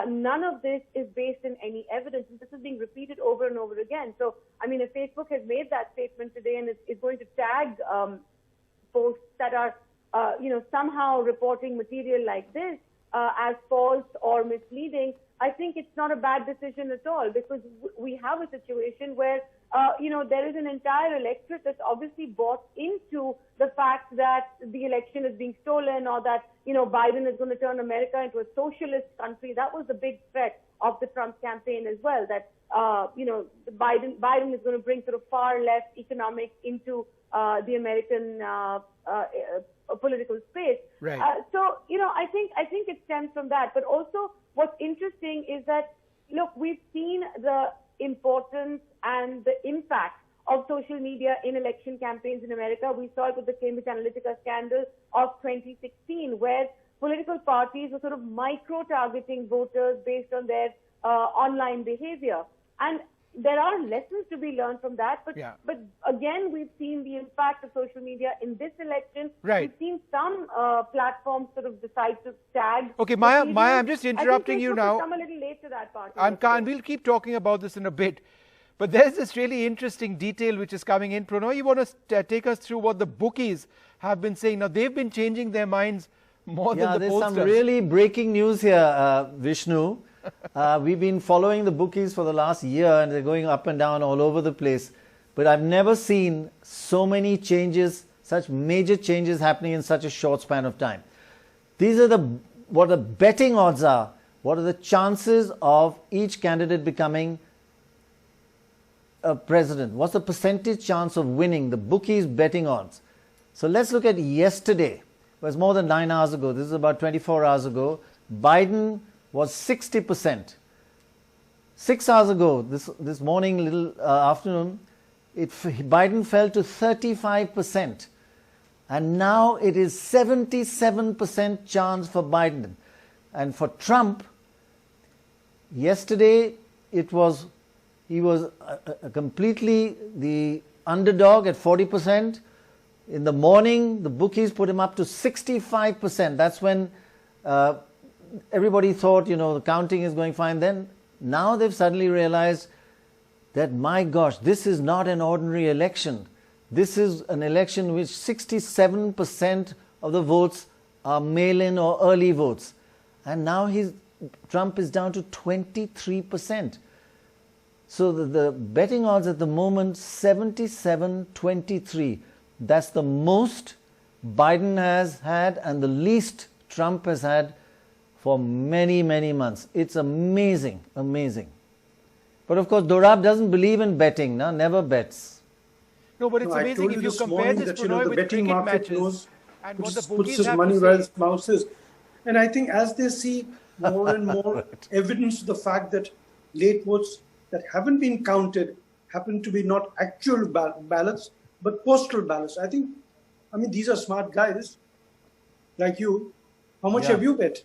None of this is based in any evidence. And this is being repeated over and over again. So, if Facebook has made that statement today and is going to tag posts that are, somehow reporting material like this as false or misleading, I think it's not a bad decision at all, because we have a situation where there is an entire electorate that's obviously bought into the fact that the election is being stolen, or that, Biden is going to turn America into a socialist country. That was the big threat of the Trump campaign as well, that, Biden is going to bring sort of far left economics into the American political space. Right. So, I think it stems from that. But also what's interesting is that, look, we've seen the importance and the impact of social media in election campaigns in America. We saw it with the Cambridge Analytica scandal of 2016, where political parties were sort of micro-targeting voters based on their online behavior. And there are lessons to be learned from that. But again, we've seen the impact of social media in this election. Right. We've seen some platforms sort of decide to tag. Okay, Maya, I'm just interrupting you now. Come a little late to that part. We'll keep talking about this in a bit. But there's this really interesting detail which is coming in. Pranoy, you want to take us through what the bookies have been saying? Now, they've been changing their minds more than the pollsters. There's some really breaking news here, Vishnu. We've been following the bookies for the last year, and they're going up and down all over the place. But I've never seen so many changes such major changes happening in such a short span of time. These are what the betting odds are. What are the chances of each candidate becoming a president? What's the percentage chance of winning? The bookies' betting odds. So let's look at yesterday. It was more than 9 hours ago. This is about 24 hours ago. Biden was 60%. 6 hours ago, this morning, afternoon, Biden fell to 35%. And now it is 77% chance for Biden. And for Trump, yesterday he was completely the underdog at 40%. In the morning, the bookies put him up to 65%. That's when everybody thought, the counting is going fine. Then now they've suddenly realized that, my gosh, this is not an ordinary election. This is an election in which 67% of the votes are mail-in or early votes. And now Trump is down to 23%. So the betting odds at the moment, 77-23. That's the most Biden has had and the least Trump has had for many, many months. It's amazing, amazing. But of course, Dorab doesn't believe in betting, never bets. No, but it's amazing if you compare this Prannoy with cricket matches and what the bookies have money to where say. its mouth is. And I think as they see more and more evidence of the fact that late votes that haven't been counted happen to be not actual ballots, but postal ballots. I mean, these are smart guys like you. How much have you bet?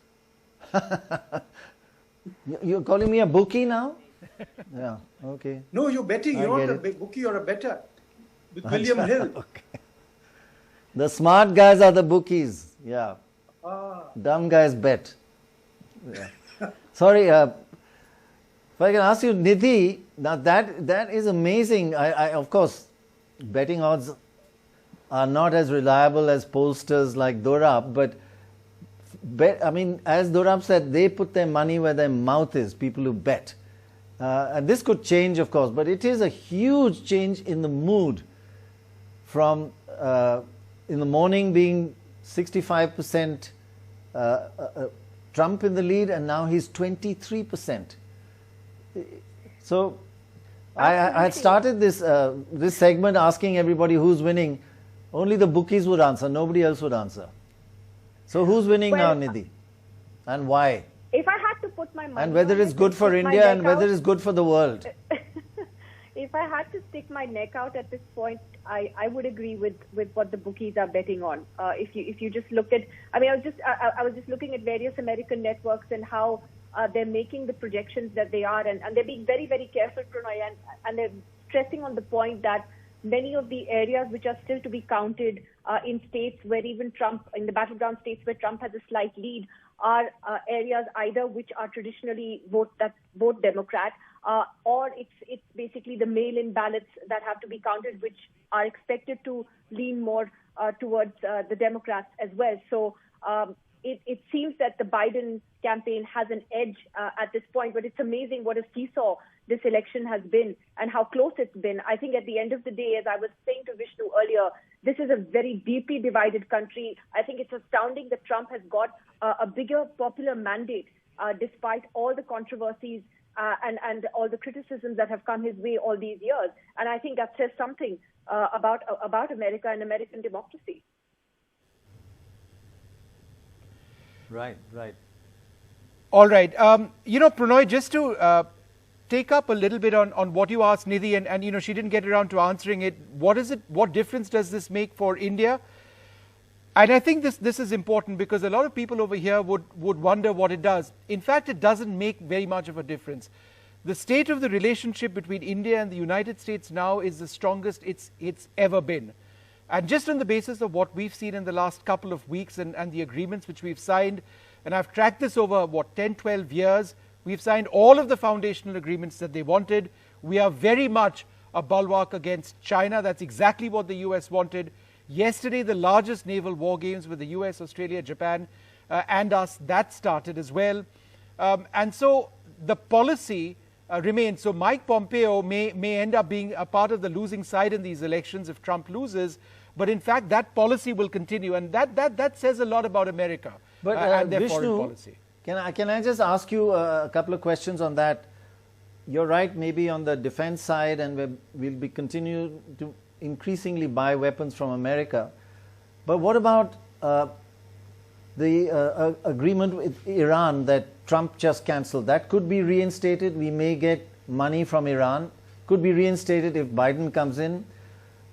You're calling me a bookie now? Yeah, okay. No, you're betting. You're not a bookie, you're a better. With William Hill. Okay. The smart guys are the bookies. Yeah. Dumb guys bet. Yeah. Sorry, if I can ask you, Nidhi, now that is amazing. I of course, betting odds are not as reliable as pollsters like Dorab, but as Dorab said, they put their money where their mouth is, people who bet. And this could change, of course, but it is a huge change in the mood from in the morning being 65% Trump in the lead, and now he's 23%. So I had started this segment asking everybody who's winning. Only the bookies would answer. Nobody else would answer. So who's winning now, Nidhi? And why? If I had to put my money and whether it's good for India and whether it's good for the world. If I had to stick my neck out at this point, I would agree with what the bookies are betting on. If you just looked at, I was just looking at various American networks and how they're making the projections that they are, and they're being very, very careful, Prannoy, and they're stressing on the point that many of the areas which are still to be counted in states where even Trump, in the battleground states where Trump has a slight lead, are areas either which are traditionally vote Democrat, or it's basically the mail-in ballots that have to be counted, which are expected to lean more towards the Democrats as well. So it seems that the Biden campaign has an edge at this point, but it's amazing what a seesaw this election has been and how close it's been. I think at the end of the day, as I was saying to Vishnu earlier, this is a very deeply divided country. I think it's astounding that Trump has got a bigger popular mandate despite all the controversies and all the criticisms that have come his way all these years. And I think that says something about America and American democracy. Right. All right. Prannoy, just to take up a little bit on what you asked Nidhi, and she didn't get around to answering it. What difference does this make for India? And I think this is important because a lot of people over here would wonder what it does. In fact, it doesn't make very much of a difference. The state of the relationship between India and the United States now is the strongest it's ever been. And just on the basis of what we've seen in the last couple of weeks and the agreements which we've signed, and I've tracked this over, 10, 12 years, we've signed all of the foundational agreements that they wanted. We are very much a bulwark against China. That's exactly what the US wanted. Yesterday, the largest naval war games with the US, Australia, Japan, and us, that started as well. And so the policy remains. So Mike Pompeo may end up being a part of the losing side in these elections if Trump loses. but in fact that policy will continue, and that says a lot about America and their Vishnu, foreign policy. Can I just ask you a couple of questions on that? You're right, maybe on the defense side, and we'll be continue to increasingly buy weapons from America. But what about the agreement with Iran that Trump just cancelled? That could be reinstated. We may get money from Iran. Could be reinstated if Biden comes in.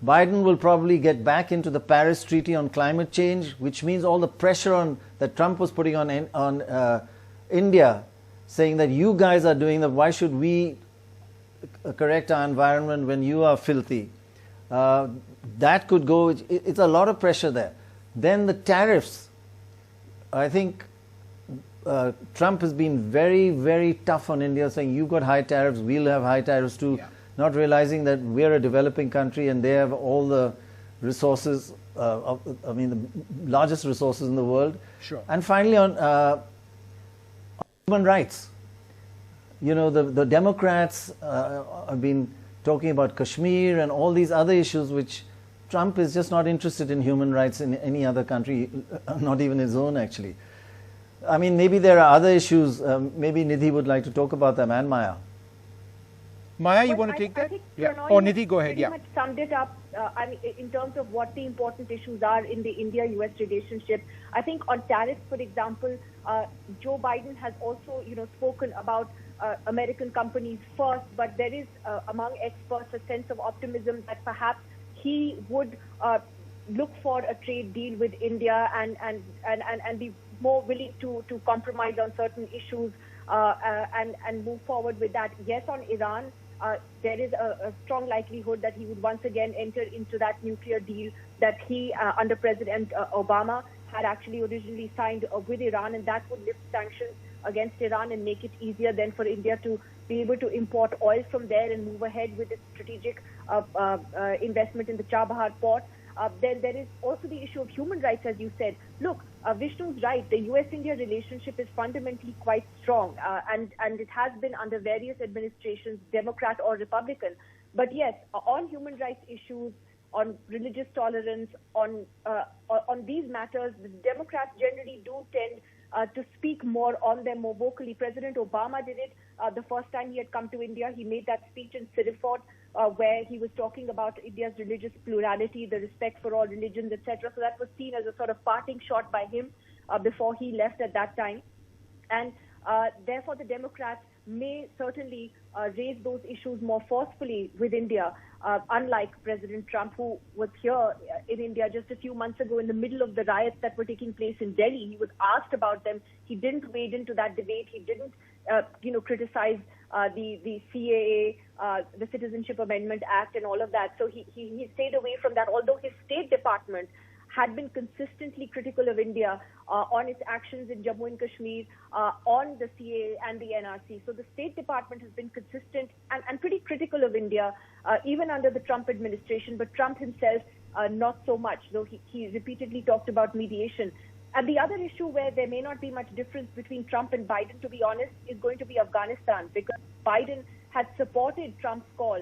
Biden will probably get back into the Paris Treaty on climate change, which means all the pressure that Trump was putting on India, saying that you guys are doing that, why should we correct our environment when you are filthy? That could go, it's a lot of pressure there. Then the tariffs. I think Trump has been very, very tough on India, saying you've got high tariffs, we'll have high tariffs too, not realizing that we're a developing country and they have all the resources, the largest resources in the world. Sure. And finally on human rights. You know, the Democrats have been talking about Kashmir and all these other issues which Trump is just not interested in human rights in any other country, not even his own actually. I mean, maybe there are other issues. Maybe Nidhi would like to talk about them, and Maya. Maya, you want to take that? Or Nidhi, go ahead. Pretty much summed it up. In terms of what the important issues are in the India-US relationship. I think on tariffs, for example, Joe Biden has also, spoken about American companies first, but there is among experts a sense of optimism that perhaps he would look for a trade deal with India and be more willing to compromise on certain issues and move forward with that. Yes, on Iran, there is a strong likelihood that he would once again enter into that nuclear deal that he, under President Obama, had actually originally signed with Iran, and that would lift sanctions against Iran and make it easier then for India to be able to import oil from there and move ahead with its strategic investment in the Chabahar port. Then there is also the issue of human rights, as you said. Look, Vishnu's right. The US-India relationship is fundamentally quite strong, and it has been under various administrations, Democrat or Republican. But yes, on human rights issues, on religious tolerance, on these matters, the Democrats generally do tend to speak more on them more vocally. President Obama did it the first time he had come to India. He made that speech in Sirifort where he was talking about India's religious plurality, the respect for all religions, etc. So that was seen as a sort of parting shot by him before he left at that time. And therefore, the Democrats may certainly raise those issues more forcefully with India, unlike President Trump, who was here in India just a few months ago in the middle of the riots that were taking place in Delhi. He was asked about them. He didn't wade into that debate. He didn't, criticize the CAA, the Citizenship Amendment Act, and all of that. So he stayed away from that, although his State Department had been consistently critical of India on its actions in Jammu and Kashmir, on the CAA and the NRC. So the State Department has been consistent and pretty critical of India, even under the Trump administration, but Trump himself not so much, though he repeatedly talked about mediation. And the other issue where there may not be much difference between Trump and Biden, to be honest, is going to be Afghanistan, because Biden had supported Trump's call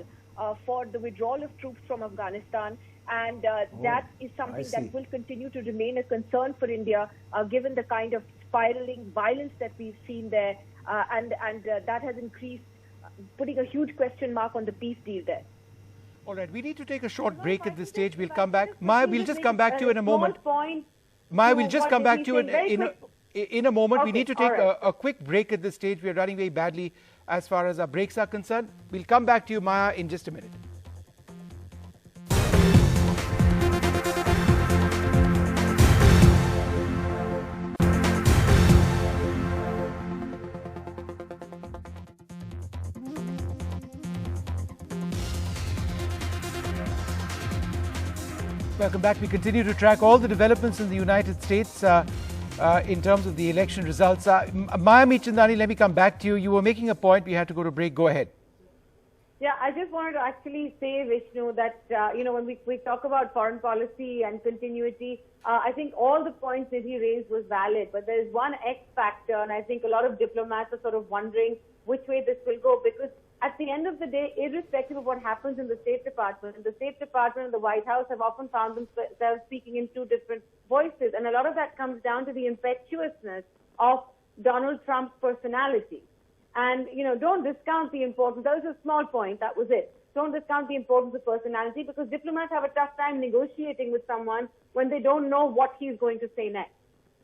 for the withdrawal of troops from Afghanistan. And that is something that will continue to remain a concern for India, given the kind of spiraling violence that we've seen there. And that has increased, putting a huge question mark on the peace deal there. All right, we need to take a short break at this stage. We'll come back. Maya, we'll just come back to you in a moment. Maya, we'll just come back to you in a moment. Okay, we need to take a quick break at this stage. We're running very badly as far as our breaks are concerned. We'll come back to you, Maya, in just a minute. Welcome back. We continue to track all the developments in the United States in terms of the election results. Maya Meechandani, let me come back to you. You were making a point. We had to go to break. Go ahead. Yeah, I just wanted to actually say, Vishnu, that, when we talk about foreign policy and continuity, I think all the points that he raised was valid. But there is one X factor, and I think a lot of diplomats are sort of wondering which way this will go, because at the end of the day, irrespective of what happens in the State Department and the White House have often found themselves speaking in two different voices. And a lot of that comes down to the impetuousness of Donald Trump's personality. And, don't discount the importance. That was a small point. That was it. Don't discount the importance of personality, because diplomats have a tough time negotiating with someone when they don't know what he's going to say next.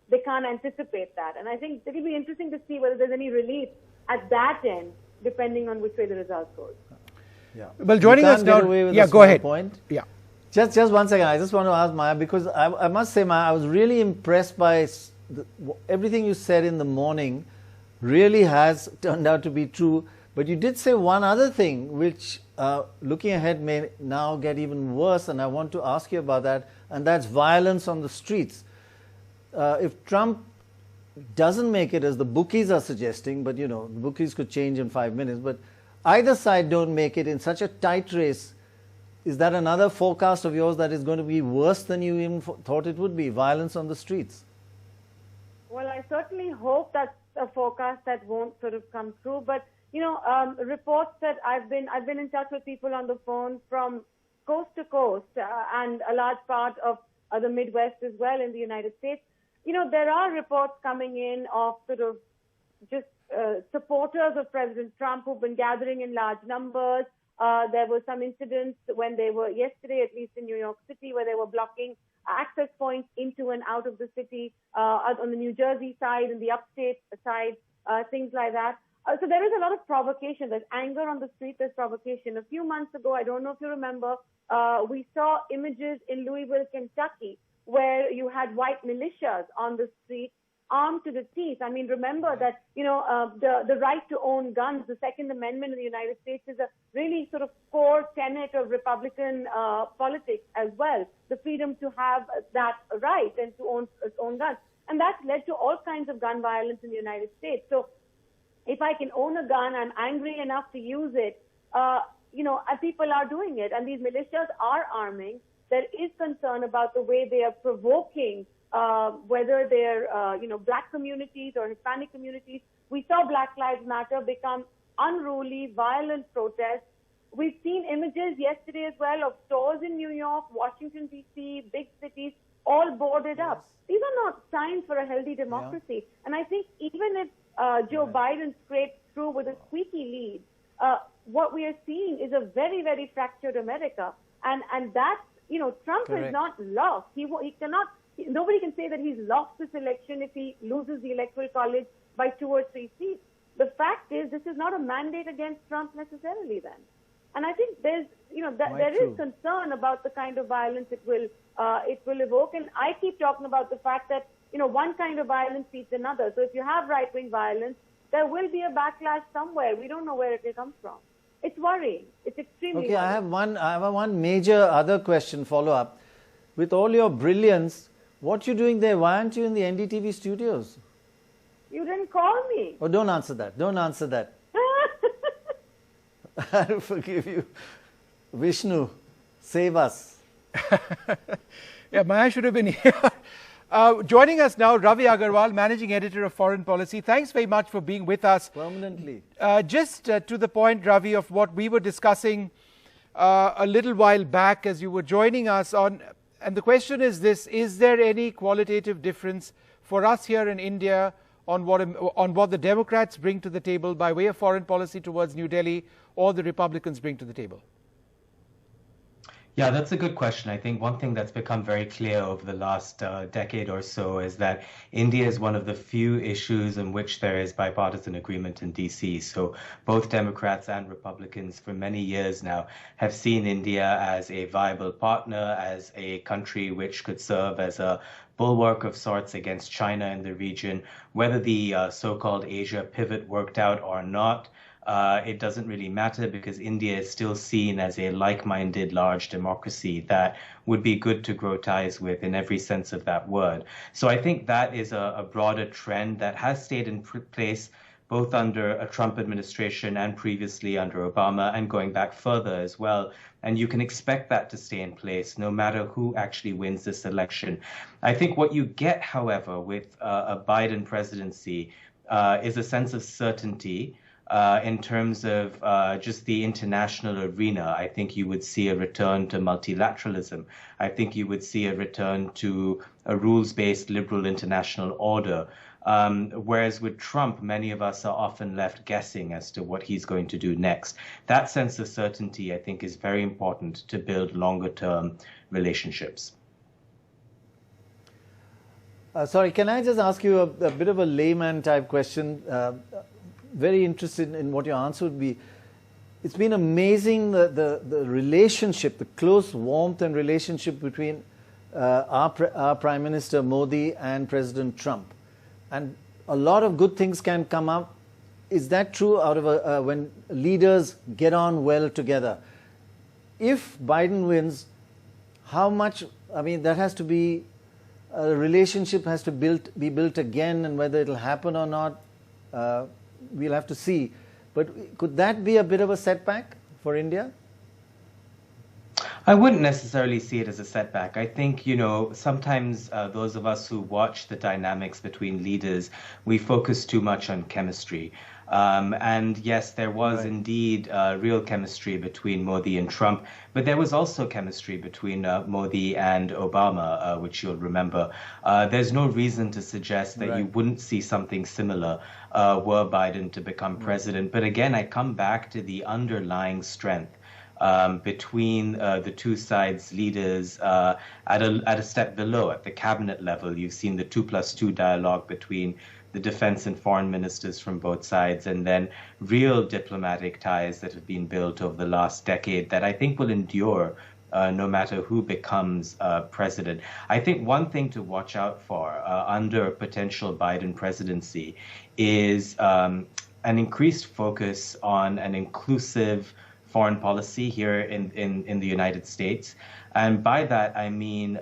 They can't anticipate that. And I think it'll be interesting to see whether there's any relief at that end, depending on which way the result goes. Yeah. Well, joining us now. Yeah, go ahead. Point. Yeah. Just 1 second. I just want to ask Maya, because I must say, Maya, I was really impressed by everything you said in the morning. Really has turned out to be true. But you did say one other thing, which looking ahead may now get even worse, and I want to ask you about that, and that's violence on the streets. If Trump doesn't make it, as the bookies are suggesting, but the bookies could change in 5 minutes, but either side don't make it in such a tight race, is that another forecast of yours that is going to be worse than you even thought it would be, violence on the streets? Well, I certainly hope that's a forecast that won't sort of come true, but reports that I've been in touch with people on the phone from coast to coast and a large part of the Midwest as well in the United States. There are reports coming in of sort of just supporters of President Trump who've been gathering in large numbers. There were some incidents when they were, yesterday at least in New York City, where they were blocking access points into and out of the city on the New Jersey side and the upstate side, things like that. So there is a lot of provocation. There's anger on the street. There's provocation. A few months ago, I don't know if you remember, we saw images in Louisville, Kentucky, where you had white militias on the street, armed to the teeth. I mean, remember that, the right to own guns, the Second Amendment in the United States is a really sort of core tenet of Republican politics as well, the freedom to have that right and to own guns. And that's led to all kinds of gun violence in the United States. So if I can own a gun, I'm angry enough to use it, people are doing it. And these militias are arming. There is concern about the way they are provoking, whether they're, black communities or Hispanic communities. We saw Black Lives Matter become unruly, violent protests. We've seen images yesterday as well of stores in New York, Washington, D.C., big cities, all boarded up. These are not signs for a healthy democracy. Yeah. And I think even if Joe Biden scrapes through with a squeaky lead, what we are seeing is a very, very fractured America. And that's, Trump has not lost. He cannot, nobody can say that he's lost this election if he loses the Electoral College by 2 or 3 seats. The fact is, this is not a mandate against Trump necessarily then. And I think there's, there is concern about the kind of violence it will evoke. And I keep talking about the fact that, one kind of violence feeds another. So if you have right-wing violence, there will be a backlash somewhere. We don't know where it will come from. It's worrying. It's extremely worrying. I have one major other question follow-up. With all your brilliance, what you doing there? Why aren't you in the NDTV studios? You didn't call me. Oh, don't answer that. Don't answer that. I'll forgive you. Vishnu, save us. Yeah, Maya should have been here. Joining us now, Ravi Agarwal, Managing Editor of Foreign Policy. Thanks very much for being with us. Permanently. Just to the point, Ravi, of what we were discussing a little while back as you were joining us on, and the question is this: is there any qualitative difference for us here in India on what the Democrats bring to the table by way of foreign policy towards New Delhi, or the Republicans bring to the table? Yeah, that's a good question. I think one thing that's become very clear over the last decade or so is that India is one of the few issues in which there is bipartisan agreement in DC. So both Democrats and Republicans for many years now have seen India as a viable partner, as a country which could serve as a bulwark of sorts against China in the region. Whether the so-called Asia pivot worked out or not, it doesn't really matter, because India is still seen as a like-minded large democracy that would be good to grow ties with in every sense of that word. So I think that is a broader trend that has stayed in place both under a Trump administration and previously under Obama, and going back further as well. And you can expect that to stay in place no matter who actually wins this election. I think what you get, however, with a Biden presidency is a sense of certainty In terms of just the international arena, I think you would see a return to multilateralism. I think you would see a return to a rules-based liberal international order. Whereas with Trump, many of us are often left guessing as to what he's going to do next. That sense of certainty, I think, is very important to build longer-term relationships. Sorry, can I just ask you a bit of a layman type question? Very interested in what your answer would be. It's been amazing the relationship, the close warmth and relationship between our Prime Minister Modi and President Trump. And a lot of good things can come up. Is that true out of when leaders get on well together? If Biden wins, how much, I mean, that has to be, a relationship has to be built again, and whether it'll happen or not, we'll have to see. But could that be a bit of a setback for India? I wouldn't necessarily see it as a setback. I think, you know, sometimes those of us who watch the dynamics between leaders, we focus too much on chemistry. And yes, there was indeed real chemistry between Modi and Trump, but there was also chemistry between Modi and Obama, which you'll remember. There's no reason to suggest that you wouldn't see something similar were Biden to become president. But again, I come back to the underlying strength between the two sides' leaders at a step below, at the cabinet level. You've seen the 2+2 dialogue between the defense and foreign ministers from both sides, and then real diplomatic ties that have been built over the last decade that I think will endure no matter who becomes president. I think one thing to watch out for under a potential Biden presidency is an increased focus on an inclusive foreign policy here in the United States. And by that, I mean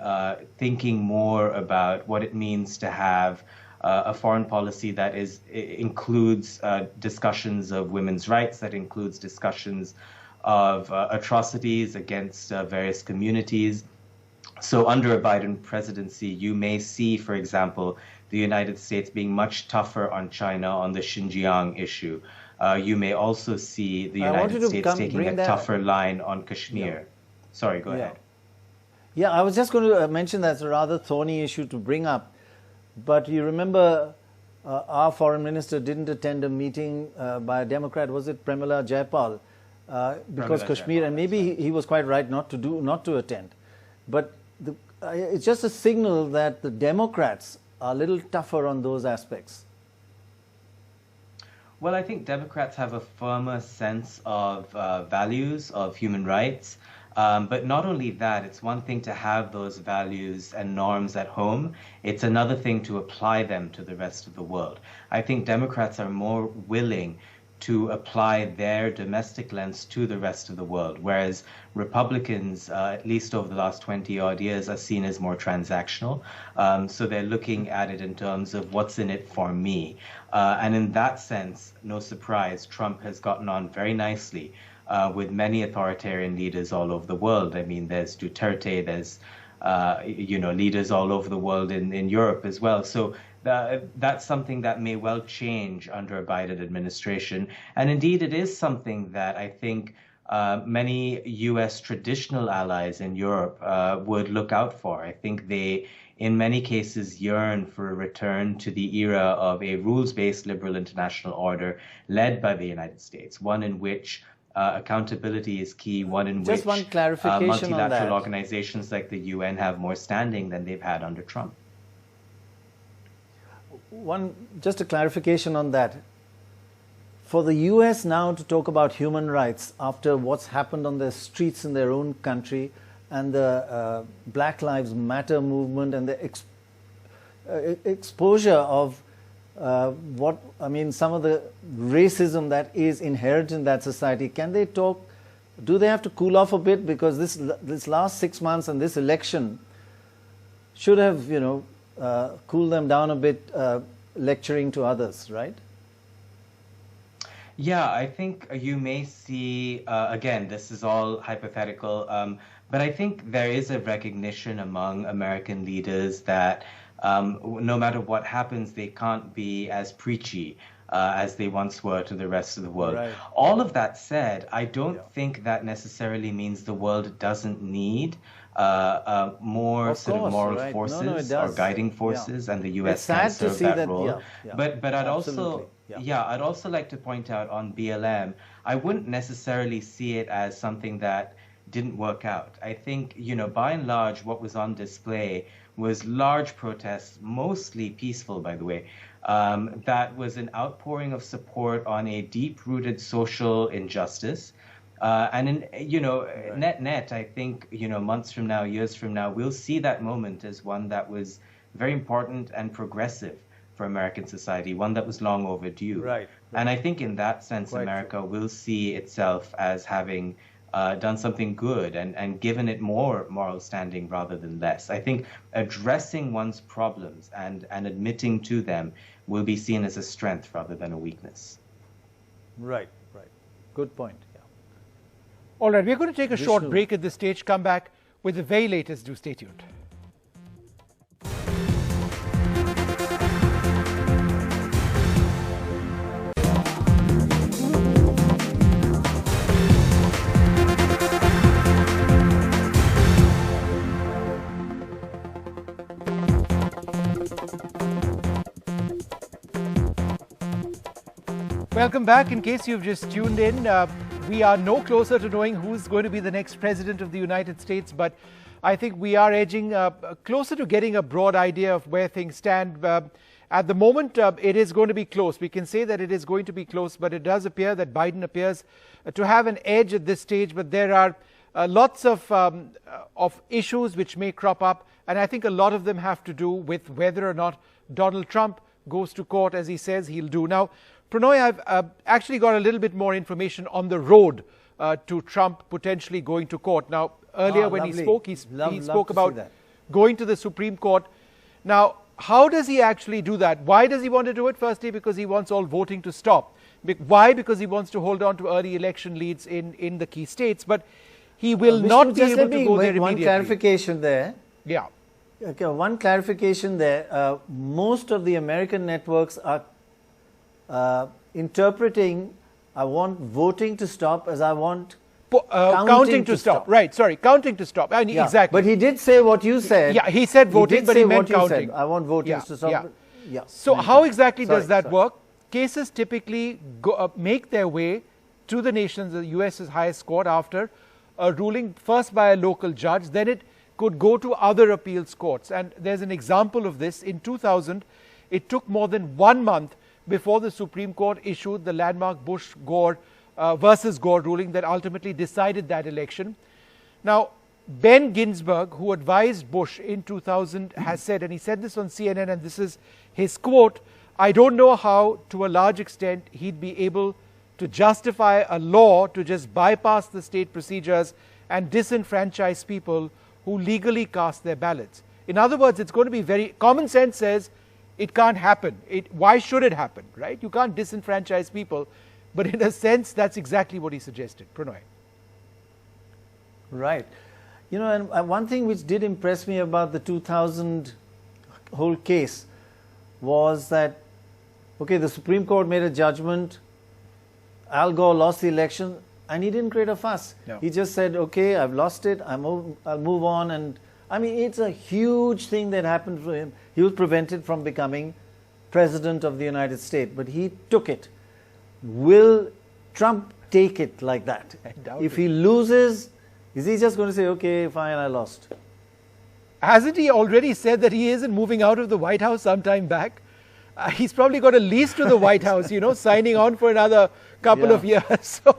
thinking more about what it means to have a foreign policy that includes discussions of women's rights, that includes discussions of atrocities against various communities. So under a Biden presidency, you may see, for example, the United States being much tougher on China on the Xinjiang issue. You may also see the United States taking a tougher line on Kashmir. Yeah. Sorry, go ahead. Yeah, I was just going to mention that's a rather thorny issue to bring up. But you remember our foreign minister didn't attend a meeting by a Democrat, was it Premila Jayapal? Because Kashmir, and maybe he was quite right not to attend. But it's just a signal that the Democrats are a little tougher on those aspects. Well, I think Democrats have a firmer sense of values, of human rights. But not only that, it's one thing to have those values and norms at home. It's another thing to apply them to the rest of the world. I think Democrats are more willing to apply their domestic lens to the rest of the world, whereas Republicans, at least over the last 20-odd years, are seen as more transactional. So they're looking at it in terms of what's in it for me. And in that sense, no surprise, Trump has gotten on very nicely with many authoritarian leaders all over the world. I mean, there's Duterte, there's leaders all over the world in Europe as well. So that's something that may well change under a Biden administration. And indeed, it is something that I think many U.S. traditional allies in Europe would look out for. I think they, in many cases, yearn for a return to the era of a rules-based liberal international order led by the United States, one in which accountability is key, one in which multilateral organizations like the UN have more standing than they've had under Trump. Just a clarification on that. For the US now to talk about human rights after what's happened on the streets in their own country and the Black Lives Matter movement and the exposure of some of the racism that is inherent in that society, can they talk, do they have to cool off a bit? Because this last 6 months and this election should have, cooled them down a bit, lecturing to others, right? Yeah, I think you may see, again, this is all hypothetical, but I think there is a recognition among American leaders that no matter what happens, they can't be as preachy as they once were to the rest of the world. Right. All of that said, I don't think that necessarily means the world doesn't need more sort of moral forces or guiding forces, and the US can serve that role. But I'd I'd also like to point out on BLM, I wouldn't necessarily see it as something that didn't work out. I think, by and large, what was on display was large protests, mostly peaceful, by the way. That was an outpouring of support on a deep-rooted social injustice. Net, I think, months from now, years from now, we'll see that moment as one that was very important and progressive for American society, one that was long overdue. Right. And I think in that sense, America will see itself as having done something good and given it more moral standing rather than less. I think addressing one's problems and admitting to them will be seen as a strength rather than a weakness. Right. Good point. All right, we're going to take a short break at this stage, come back with the very latest. Do stay tuned. Welcome back. In case you've just tuned in, we are no closer to knowing who's going to be the next president of the United States, but I think we are edging closer to getting a broad idea of where things stand. At the moment, it is going to be close. We can say that it is going to be close, but it does appear that Biden appears to have an edge at this stage. But there are lots of issues which may crop up, and I think a lot of them have to do with whether or not Donald Trump goes to court, as he says he'll do. Now, Pranoy, I've actually got a little bit more information on the road to Trump potentially going to court. Now, earlier when he spoke, he spoke about going to the Supreme Court. Now, how does he actually do that? Why does he want to do it? Firstly, because he wants all voting to stop. Why? Because he wants to hold on to early election leads in the key states. But he will not be able to go there immediately. One clarification there. Yeah. Okay, one clarification there. Most of the American networks are interpreting I want voting to stop as I want counting to stop. Right, sorry, counting to stop. Exactly. But he did say what you said. Yeah, he said voting, but he meant counting. I want voting to stop. So how exactly does that work? Cases typically make their way to the nation's, the US's highest court after a ruling first by a local judge, then it could go to other appeals courts. And there's an example of this. In 2000, it took more than 1 month before the Supreme Court issued the landmark Bush-Gore versus Gore ruling that ultimately decided that election. Now, Ben Ginsberg, who advised Bush in 2000, has said, and he said this on CNN, and this is his quote, "I don't know how, to a large extent, he'd be able to justify a law to just bypass the state procedures and disenfranchise people who legally cast their ballots." In other words, it's going to be very, common sense says, it can't happen. Why should it happen, right? You can't disenfranchise people. But in a sense, that's exactly what he suggested. Pranoy. Right. You know, and one thing which did impress me about the 2000 whole case was that, okay, the Supreme Court made a judgment, Al Gore lost the election, and he didn't create a fuss. No. He just said, okay, I've lost it, I'll move on. And I mean, it's a huge thing that happened for him. He was prevented from becoming president of the United States, but he took it. Will Trump take it like that? If he loses, is he just going to say, okay, fine, I lost? Hasn't he already said that he isn't moving out of the White House sometime back? He's probably got a lease to the White House, you know, signing on for another couple of years. So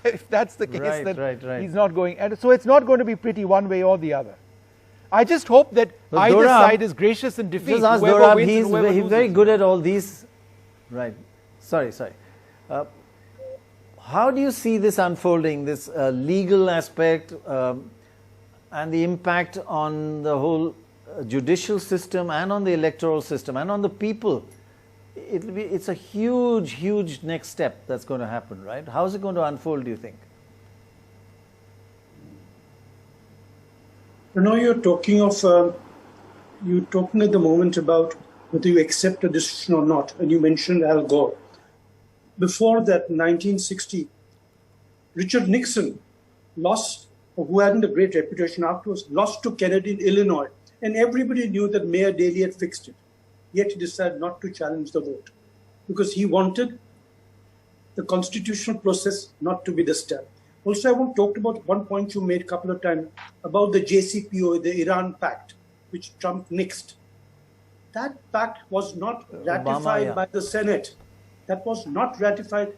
if that's the case, then he's not going. And so it's not going to be pretty one way or the other. I just hope that either side is gracious in defeat. Just ask Dorab, he's very good at all these. Right. Sorry. How do you see this unfolding, this legal aspect and the impact on the whole judicial system and on the electoral system and on the people? It's a huge, huge next step that's going to happen, right? How is it going to unfold, do you think? You know, you're talking at the moment about whether you accept a decision or not, and you mentioned Al Gore. Before that, 1960, Richard Nixon lost, who hadn't a great reputation afterwards, lost to Kennedy in Illinois. And everybody knew that Mayor Daley had fixed it. Yet he decided not to challenge the vote because he wanted the constitutional process not to be disturbed. Also, I want to talk about one point you made a couple of times about the JCPOA, the Iran Pact, which Trump nixed. That pact was not ratified by the Senate. That was not ratified.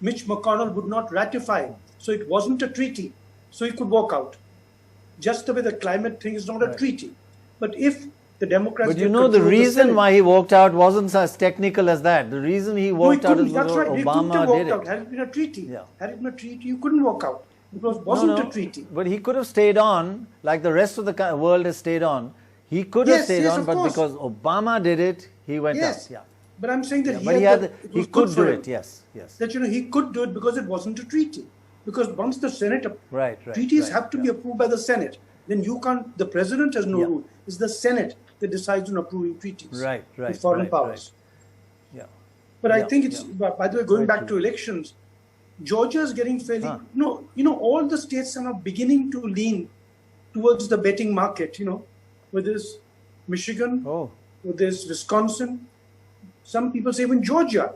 Mitch McConnell would not ratify. So it wasn't a treaty. So he could walk out. Just the way the climate thing is not a treaty. But if the Democrats... But you know, the reason why he walked out wasn't as technical as that. The reason he walked out is because Obama did it. Had it been a treaty, had it been a treaty, you couldn't walk out. It wasn't a treaty. But he could have stayed on, like the rest of the world has stayed on. He could have stayed on, but because Obama did it, he went out. Yeah. But I'm saying that he could do it. Yes. That he could do it because it wasn't a treaty. Because once the Senate, treaties have to be approved by the Senate. Then you can't. The president has no rule. It's the Senate that decides on approving treaties with foreign powers. Yeah. But I think it's. By the way, going back to elections, Georgia is getting fairly. All the states are now beginning to lean towards the betting market. Whether it's Michigan, whether it's Wisconsin. Some people say even Georgia.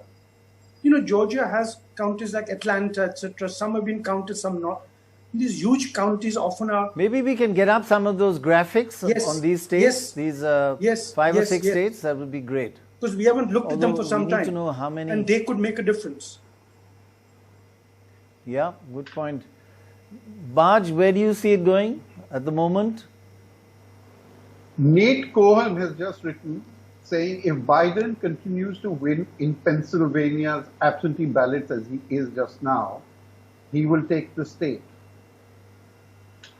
Georgia has counties like Atlanta, etc. Some have been counted, some not. These huge counties often are... Maybe we can get up some of those graphics on these states, these 5 or 6 states. That would be great. Because we haven't looked at them for some time. We need to know how many... And they could make a difference. Yeah, good point. Baj, where do you see it going at the moment? Nate Cohen has just written saying if Biden continues to win in Pennsylvania's absentee ballots as he is just now, he will take the state.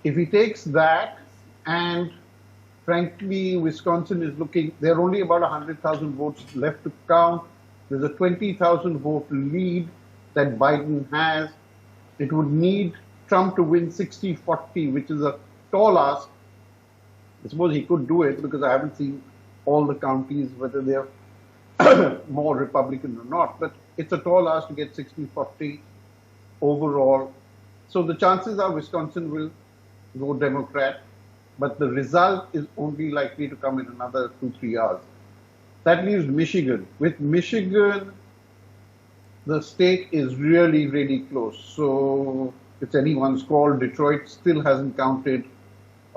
If he takes that, and frankly, Wisconsin is looking, there are only about 100,000 votes left to count. There's a 20,000 vote lead that Biden has. It would need Trump to win 60-40, which is a tall ask. I suppose he could do it because I haven't seen all the counties, whether they're more Republican or not. But it's a tall ask to get 60-40 overall. So the chances are Wisconsin will go Democrat, but the result is only likely to come in another 2-3 hours. That leaves Michigan. With Michigan, the state is really, really close. So it's anyone's call. Detroit still hasn't counted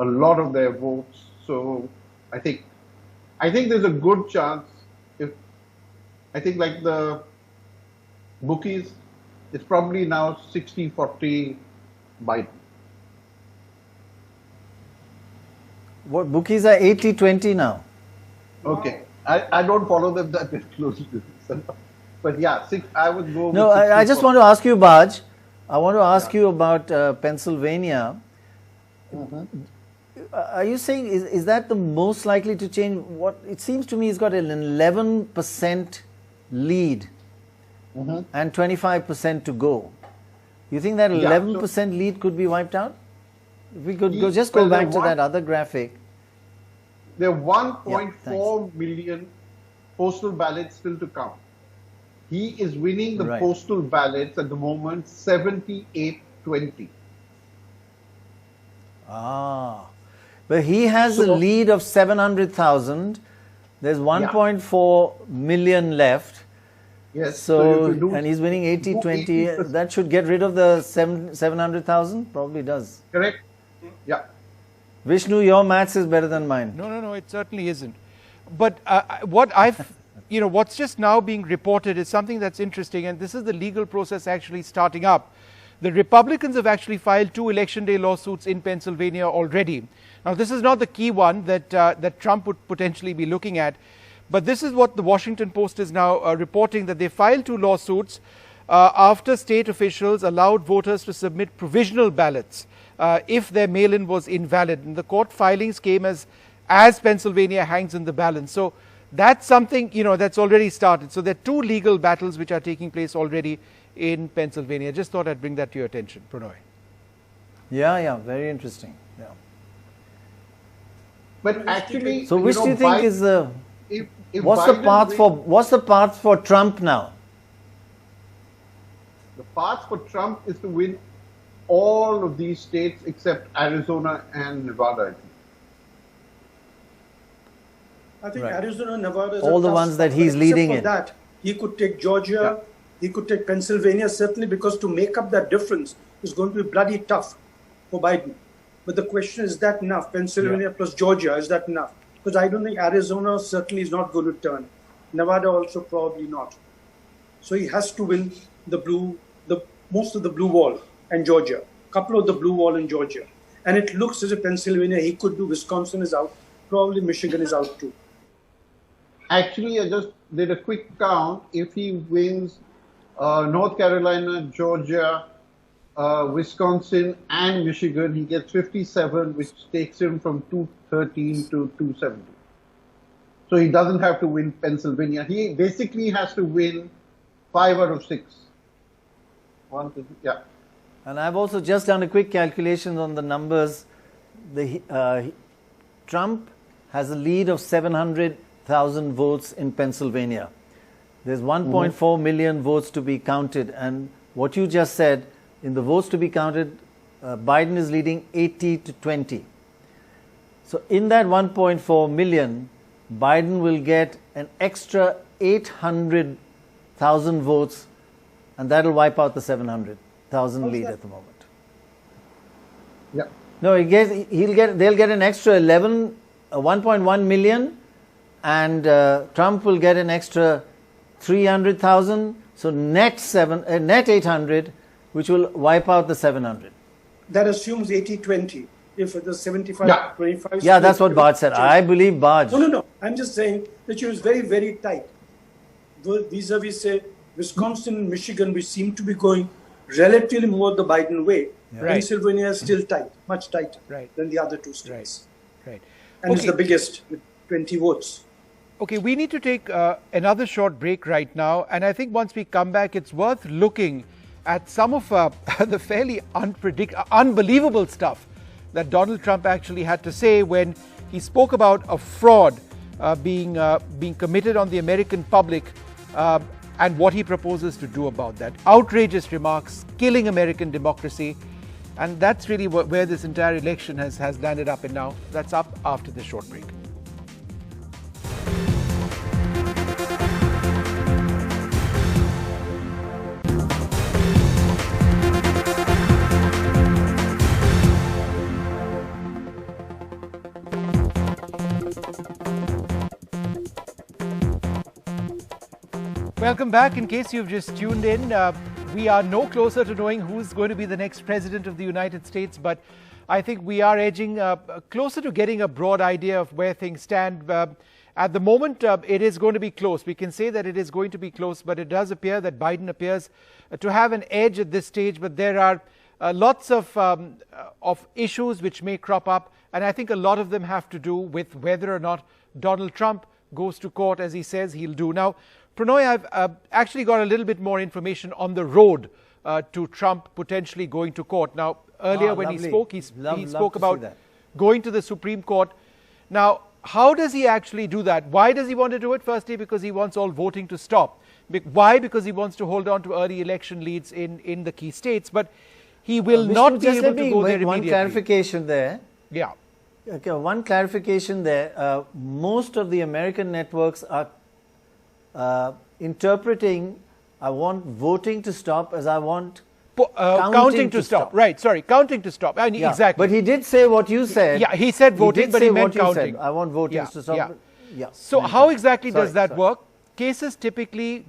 a lot of their votes. So I think there's a good chance. I think like the bookies, it's probably now 60-40 Biden. What bookies are 80-20 now? Okay, I don't follow them that closely, but yeah, I would go. No, I just want to ask you, Baj. I want to ask you about Pennsylvania. Are you saying is that the most likely to change? What it seems to me, he's got an 11% lead and 25% to go. You think that 11% lead could be wiped out? If we could go back to that other graphic. There are 1.4 million postal ballots still to count. He is winning the postal ballots at the moment 78-20. But he has a lead of 700,000. There's 1.4 million left. Yes. So and he's winning 80-20. That should get rid of the 700,000? Probably does. Correct. Yeah. Vishnu, your maths is better than mine. No, it certainly isn't. But what's just now being reported is something that's interesting, and this is the legal process actually starting up. The Republicans have actually filed 2 election day lawsuits in Pennsylvania already. Now, this is not the key one that Trump would potentially be looking at, but this is what the Washington Post is now reporting, that they filed 2 lawsuits after state officials allowed voters to submit provisional ballots if their mail-in was invalid. And the court filings came as Pennsylvania hangs in the balance. So that's something, that's already started. So there are 2 legal battles which are taking place already in Pennsylvania. Just thought I'd bring that to your attention, Pranoy. Yeah, very interesting. Yeah. But actually, so which do you think is the What's the path for Trump now? The path for Trump is to win all of these states except Arizona and Nevada. I think Arizona, Nevada, all the ones that he's leading in. That, he could take Georgia, he could take Pennsylvania, certainly, because to make up that difference is going to be bloody tough for Biden. But the question is that enough? Pennsylvania plus Georgia, is that enough? Because I don't think Arizona certainly is not going to turn. Nevada also probably not. So he has to win most of the blue wall and Georgia, a couple of the blue wall in Georgia. And it looks as if Pennsylvania he could do. Wisconsin is out. Probably Michigan is out too. Actually, I just did a quick count. If he wins North Carolina, Georgia, Wisconsin, and Michigan, he gets 57, which takes him from 213 to 270. So he doesn't have to win Pennsylvania. He basically has to win 5 out of 6. And I've also just done a quick calculation on the numbers. Trump has a lead of 700,000 votes in Pennsylvania. There's 1.4 million votes to be counted. And what you just said, in the votes to be counted, Biden is leading 80 to 20. So in that 1.4 million, Biden will get an extra 800,000 votes, and that'll wipe out the 700,000 lead at the moment. Yeah. No, they'll get an extra 1.1 million, and Trump will get an extra 300,000. So net 800, which will wipe out the 700. That assumes 80-20. If it is 75-25. Yeah, that's what Baj said. I believe Baj. No. I'm just saying that it was very, very tight. Vis-a-vis, say, Wisconsin and Michigan, which seem to be going relatively more the Biden way. Yeah. Pennsylvania is still tight, much tighter than the other two states. Right. And it's the biggest with 20 votes. Okay, we need to take another short break right now. And I think once we come back, it's worth looking at some of the fairly unbelievable stuff that Donald Trump actually had to say when he spoke about a fraud being committed on the American public and what he proposes to do about that. Outrageous remarks, killing American democracy. And that's really where this entire election has landed up in now. That's up after this short break. Welcome back. In case you've just tuned in, we are no closer to knowing who's going to be the next president of the United States, but I think we are edging closer to getting a broad idea of where things stand. At the moment, it is going to be close. We can say that it is going to be close, but it does appear that Biden appears to have an edge at this stage. But there are lots of issues which may crop up, and I think a lot of them have to do with whether or not Donald Trump goes to court, as he says he'll do. Now, Pranoy, I've actually got a little bit more information on the road to Trump potentially going to court. Now, earlier when he spoke, he spoke about going to the Supreme Court. Now, how does he actually do that? Why does he want to do it? Firstly, because he wants all voting to stop. Why? Because he wants to hold on to early election leads in the key states. But he will not be able to go there immediately. One clarification there. Yeah. Okay, one clarification there. Most of the American networks are interpreting I want voting to stop as I want counting to stop. Right, sorry, counting to stop. Exactly. But he did say what you said. Yeah, he said voting, but he meant counting. I want voting to stop. Yeah. So how exactly does that work? Cases typically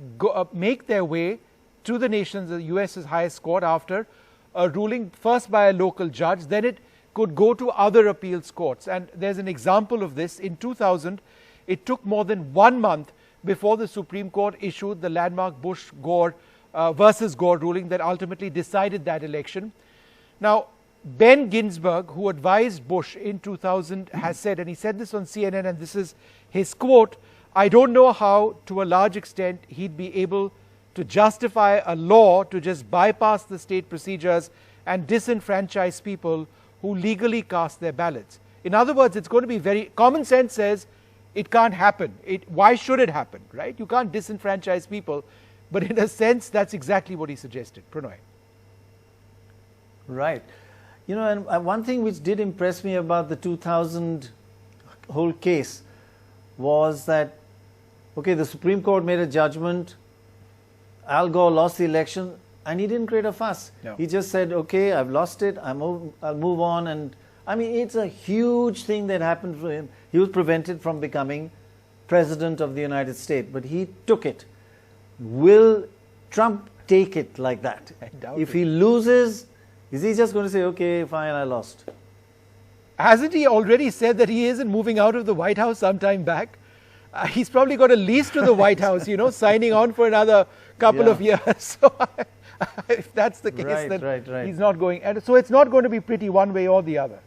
make their way to the nation's, the US's highest court after a ruling first by a local judge, then it could go to other appeals courts. And there's an example of this. In 2000, it took more than 1 month before the Supreme Court issued the landmark Bush-Gore versus Gore ruling that ultimately decided that election. Now, Ben Ginsberg, who advised Bush in 2000, has said, and he said this on CNN, and this is his quote, "I don't know how, to a large extent, he'd be able to justify a law to just bypass the state procedures and disenfranchise people who legally cast their ballots." In other words, it's going to be common sense says, it can't happen. Why should it happen, right? You can't disenfranchise people, but in a sense, that's exactly what he suggested. Pranoy. Right. You know, and one thing which did impress me about the 2000 whole case was that, okay, the Supreme Court made a judgment, Al Gore lost the election, and he didn't create a fuss. No. He just said, okay, I've lost it, I'll move on. And I mean, it's a huge thing that happened for him. He was prevented from becoming President of the United States, but he took it. Will Trump take it like that? I doubt if it. he loses, is he just going to say, okay, fine, I lost? Hasn't he already said that he isn't moving out of the White House sometime back? He's probably got a lease to the White House, you know, signing on for another couple of years. So if that's the case, then he's not going. And so it's not going to be pretty one way or the other.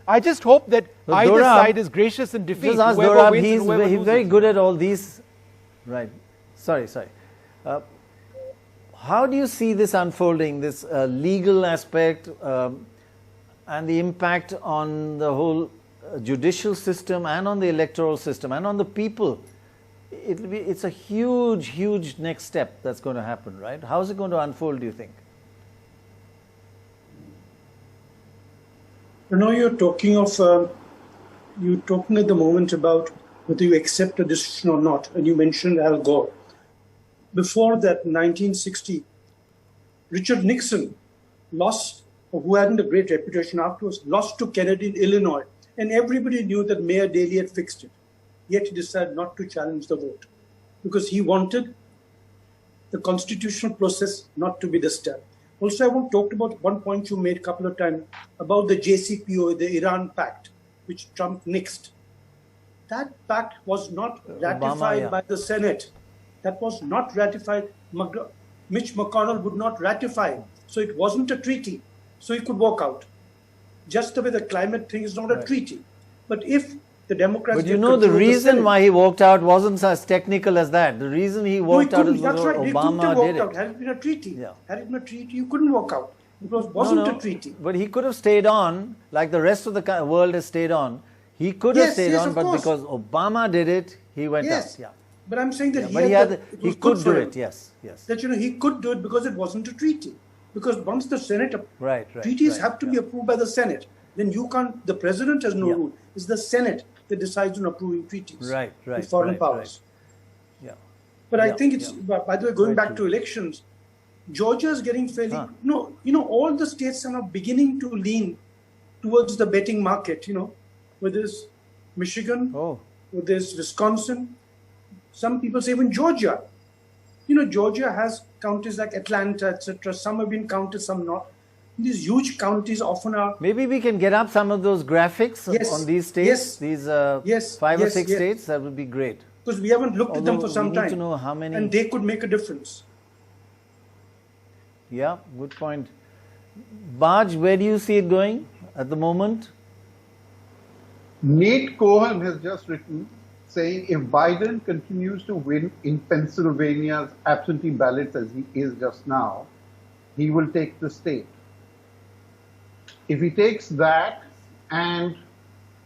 I just hope that either side is gracious in defeat. Just ask whoever Dorab, wins and whoever he's loses. very good at all these. Right. Sorry. How do you see this unfolding, this legal aspect and the impact on the whole judicial system and on the electoral system and on the people? It's a huge, huge next step that's going to happen, right? How is it going to unfold, do you think? You know, you're talking at the moment about whether you accept a decision or not, and you mentioned Al Gore. Before that, 1960, Richard Nixon lost, who hadn't a great reputation afterwards, lost to Kennedy in Illinois, and everybody knew that Mayor Daley had fixed it. Yet he decided not to challenge the vote because he wanted the constitutional process not to be disturbed. Also, I want to talk about one point you made a couple of times about the JCPOA, the Iran Pact, which Trump nixed. That pact was not ratified by the Senate. That was not ratified. Mitch McConnell would not ratify. So it wasn't a treaty. So he could walk out. Just the way the climate thing is not a treaty. But if the Democrats... But you know, the reason why he walked out wasn't as technical as that. The reason he walked out is because Obama did it. Had it been a treaty, had it been a treaty, you couldn't walk out. It wasn't a treaty. But he could have stayed on, like the rest of the world has stayed on. He could have stayed on, but because Obama did it, he went out. Yeah. But I'm saying that he could do it. Yes. That he could do it because it wasn't a treaty. Because once the Senate, treaties have to be approved by the Senate. Then you can't. The president has no rule. It's the Senate that decides on approving treaties with foreign powers. Yeah. But I think it's. By the way, going back to elections, Georgia is getting fairly. All the states are now beginning to lean towards the betting market. Whether it's Michigan, whether it's Wisconsin. Some people say even Georgia. Georgia has counties like Atlanta, etc. Some have been counted, some not. These huge counties often are... Maybe we can get up some of those graphics on these states, these 5 or 6 states. That would be great. Because we haven't looked at them for some time. We need to know how many... And they could make a difference. Yeah, good point. Baj, where do you see it going at the moment? Nate Cohen has just written saying if Biden continues to win in Pennsylvania's absentee ballots as he is just now, he will take the state. If he takes that, and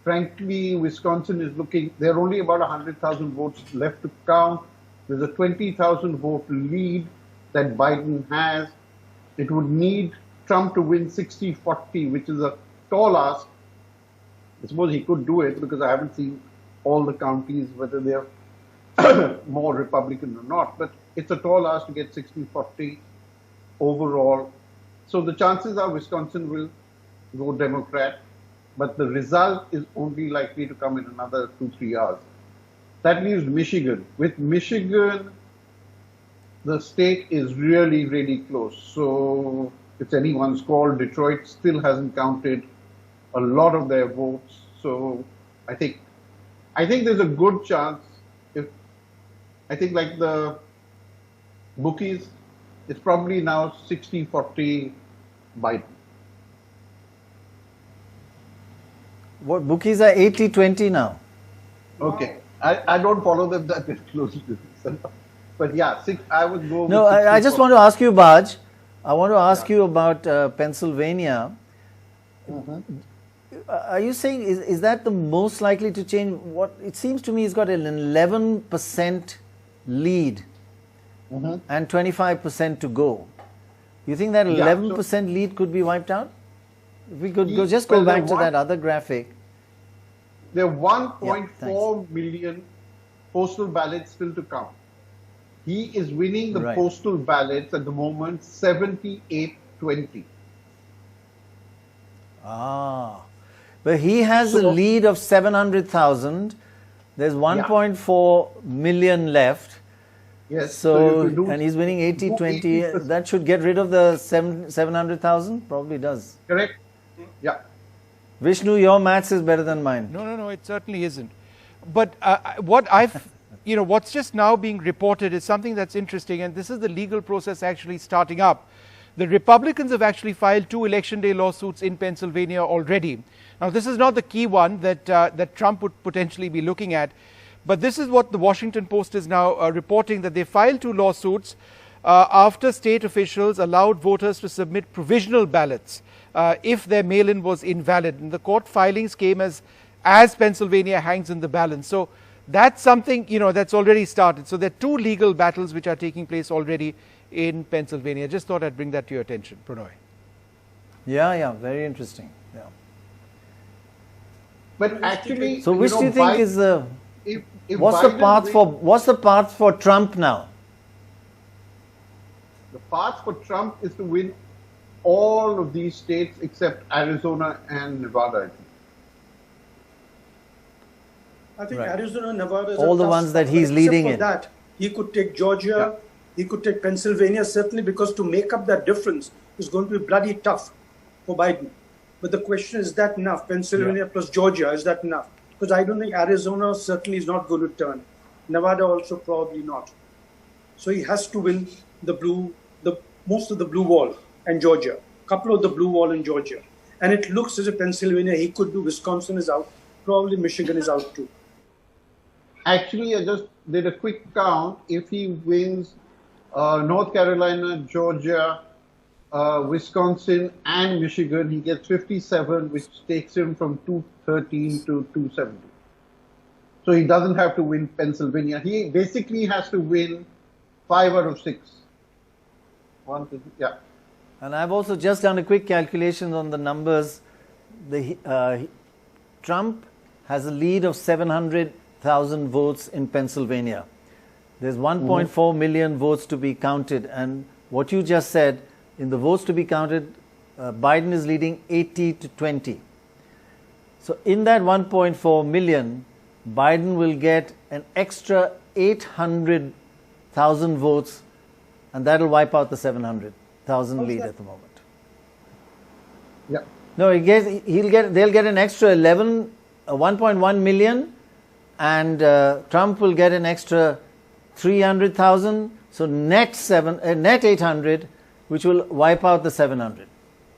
frankly, Wisconsin is looking, there are only about 100,000 votes left to count. There's a 20,000 vote lead that Biden has. It would need Trump to win 60-40, which is a tall ask. I suppose he could do it because I haven't seen all the counties, whether they're more Republican or not. But it's a tall ask to get 60-40 overall. So the chances are Wisconsin will go Democrat, but the result is only likely to come in another 2-3 hours. That leaves Michigan. With Michigan, the state is really, really close. So it's anyone's call. Detroit still hasn't counted a lot of their votes. So I think there's a good chance. I think like the bookies, it's probably now 60-40 Biden. What bookies are 80-20 now? Okay, I don't follow them that closely, but yeah, I would go. No, I just want to ask you, Baj. I want to ask you about Pennsylvania. are you saying, is that the most likely to change? What it seems to me, he's got an 11% lead and 25% to go. You think that 11% lead could be wiped out? If we could go back to that other graphic. There are 1.4 million postal ballots still to come. He is winning the postal ballots at the moment 78-20. But he has a lead of 700,000. There's 1.4 million left. Yes. So and he's winning 80-20. That should get rid of the 700,000? Probably does. Correct. Yeah. Vishnu, your maths is better than mine. No, it certainly isn't. But what's just now being reported is something that's interesting, and this is the legal process actually starting up. The Republicans have actually filed 2 election day lawsuits in Pennsylvania already. Now, this is not the key one that Trump would potentially be looking at, but this is what the Washington Post is now reporting, that they filed 2 lawsuits after state officials allowed voters to submit provisional ballots if their mail-in was invalid. And the court filings came as Pennsylvania hangs in the balance. So that's something, that's already started. So there are 2 legal battles which are taking place already in Pennsylvania. Just thought I'd bring that to your attention, Pranoy. Yeah, very interesting. Yeah. But actually, so which do you think is the what's the path for Trump now? The path for Trump is to win all of these states except Arizona and Nevada. I think Arizona and Nevada, all the ones that he's leading in. That, he could take Georgia, he could take Pennsylvania, certainly, because to make up that difference is going to be bloody tough for Biden. But the question is that enough? Pennsylvania plus Georgia, is that enough? Because I don't think Arizona certainly is not going to turn. Nevada also probably not. So he has to win most of the blue wall and Georgia, a couple of the blue wall in Georgia. And it looks as if Pennsylvania he could do. Wisconsin is out. Probably Michigan is out too. Actually, I just did a quick count. If he wins North Carolina, Georgia, Wisconsin, and Michigan, he gets 57, which takes him from 213 to 270. So he doesn't have to win Pennsylvania. He basically has to win 5 out of 6. And I've also just done a quick calculation on the numbers. Trump has a lead of 700,000 votes in Pennsylvania. There's 1.4 million votes to be counted. And what you just said, in the votes to be counted, Biden is leading 80-20. So in that 1.4 million, Biden will get an extra 800,000 votes, and that'll wipe out the 700,000 lead at the moment. Yeah. No, they'll get an extra 1.1 million, and Trump will get an extra 300,000. So net 800, which will wipe out the 700.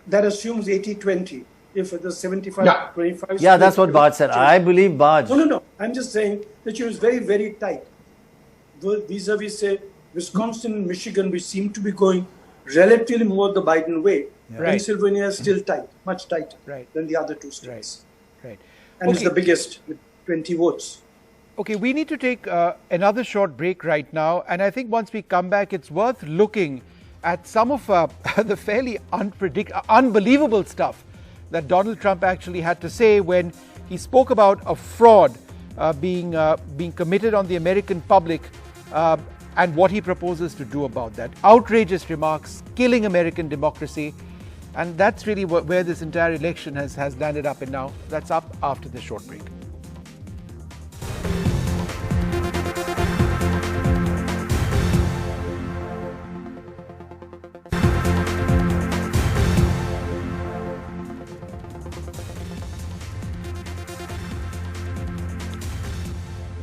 That assumes 80-20. If it is 75-25. Yeah, that's what Baj said. I believe Baj. No. I'm just saying that it was very, very tight. Vis-a-vis, say, Wisconsin and Michigan, which seem to be going relatively more the Biden way. Yeah. Pennsylvania is still tight, much tighter than the other 2 states. Right. And it's the biggest with 20 votes. Okay, we need to take another short break right now. And I think once we come back, it's worth looking at some of the fairly unbelievable stuff that Donald Trump actually had to say when he spoke about a fraud being committed on the American public and what he proposes to do about that. Outrageous remarks, killing American democracy. And that's really where this entire election has landed up. And now that's up after this short break.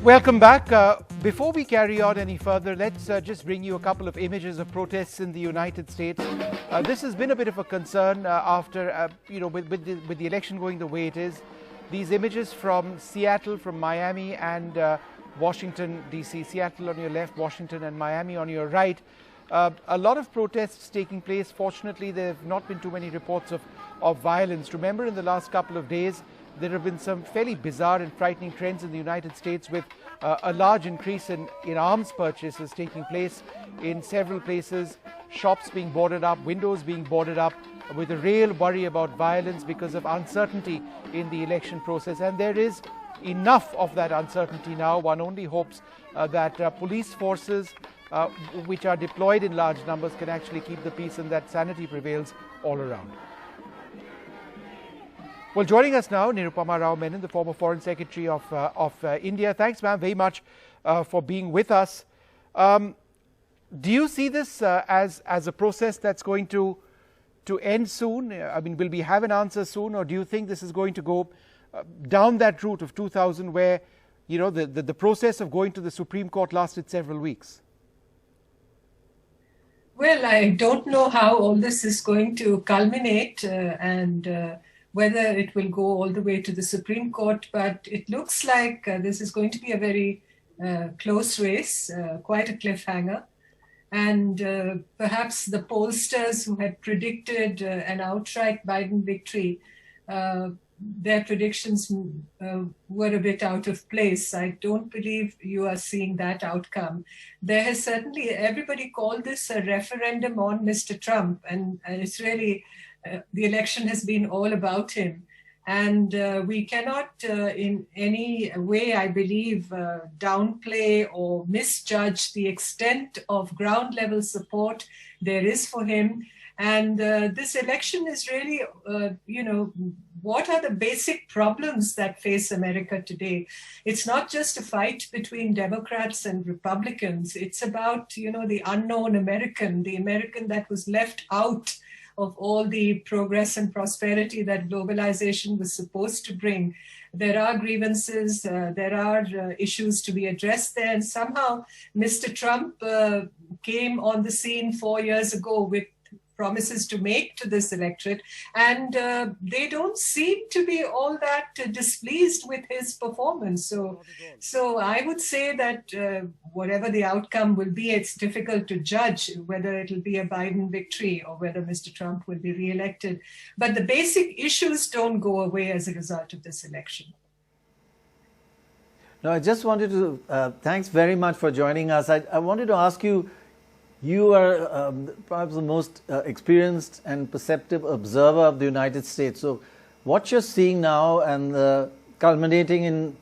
Welcome back. Before we carry on any further, let's just bring you a couple of images of protests in the United States. This has been a bit of a concern after, with the election going the way it is. These images from Seattle, from Miami and Washington, D.C. Seattle on your left, Washington and Miami on your right. A lot of protests taking place. Fortunately, there have not been too many reports of violence. Remember, in the last couple of days, there have been some fairly bizarre and frightening trends in the United States with a large increase in arms purchases taking place in several places, shops being boarded up, windows being boarded up, with a real worry about violence because of uncertainty in the election process. And there is enough of that uncertainty now. One only hopes that police forces which are deployed in large numbers can actually keep the peace and that sanity prevails all around. Well, joining us now, Nirupama Rao Menon, the former Foreign Secretary of India. Thanks, ma'am, very much for being with us. Do you see this as a process that's going to end soon? I mean, will we have an answer soon, or do you think this is going to go down that route of 2000 where, you know, the process of going to the Supreme Court lasted several weeks? Well, I don't know how all this is going to culminate and whether it will go all the way to the Supreme Court, but it looks like this is going to be a very close race, quite a cliffhanger. And perhaps the pollsters who had predicted an outright Biden victory, their predictions were a bit out of place. I don't believe you are seeing that outcome. There has certainly, everybody called this a referendum on Mr. Trump, and it's really, the election has been all about him. And we cannot in any way, I believe, downplay or misjudge the extent of ground level support there is for him. And this election is really, you know, what are the basic problems that face America today? It's not just a fight between Democrats and Republicans. It's about, you know, the unknown American, the American that was left out of all the progress and prosperity that globalization was supposed to bring. There are grievances, there are issues to be addressed there, and somehow Mr. Trump came on the scene 4 years ago with promises to make to this electorate, and they don't seem to be all that displeased with his performance. So I would say that whatever the outcome will be, it's difficult to judge whether it'll be a Biden victory or whether Mr. Trump will be reelected. But the basic issues don't go away as a result of this election. No, I just wanted to, thanks very much for joining us. I wanted to ask you, you are perhaps the most experienced and perceptive observer of the United States. So what you're seeing now and culminating in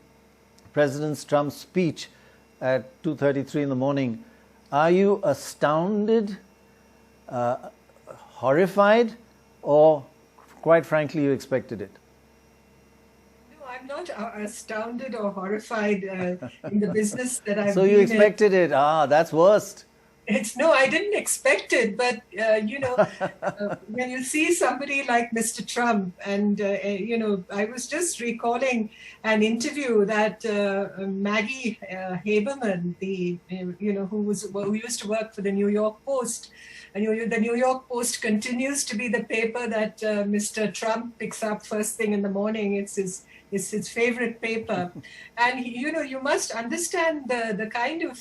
President Trump's speech at 2:33 in the morning, are you astounded, horrified, or quite frankly you expected it? No, I'm not astounded or horrified in the business that I've been in. So you expected it. That's worst. No, I didn't expect it, but you know, when you see somebody like Mr. Trump, and you know, I was just recalling an interview that Maggie Haberman, who used to work for the New York Post, and the New York Post continues to be the paper that Mr. Trump picks up first thing in the morning. It's his favorite paper. And, you know, you must understand the kind of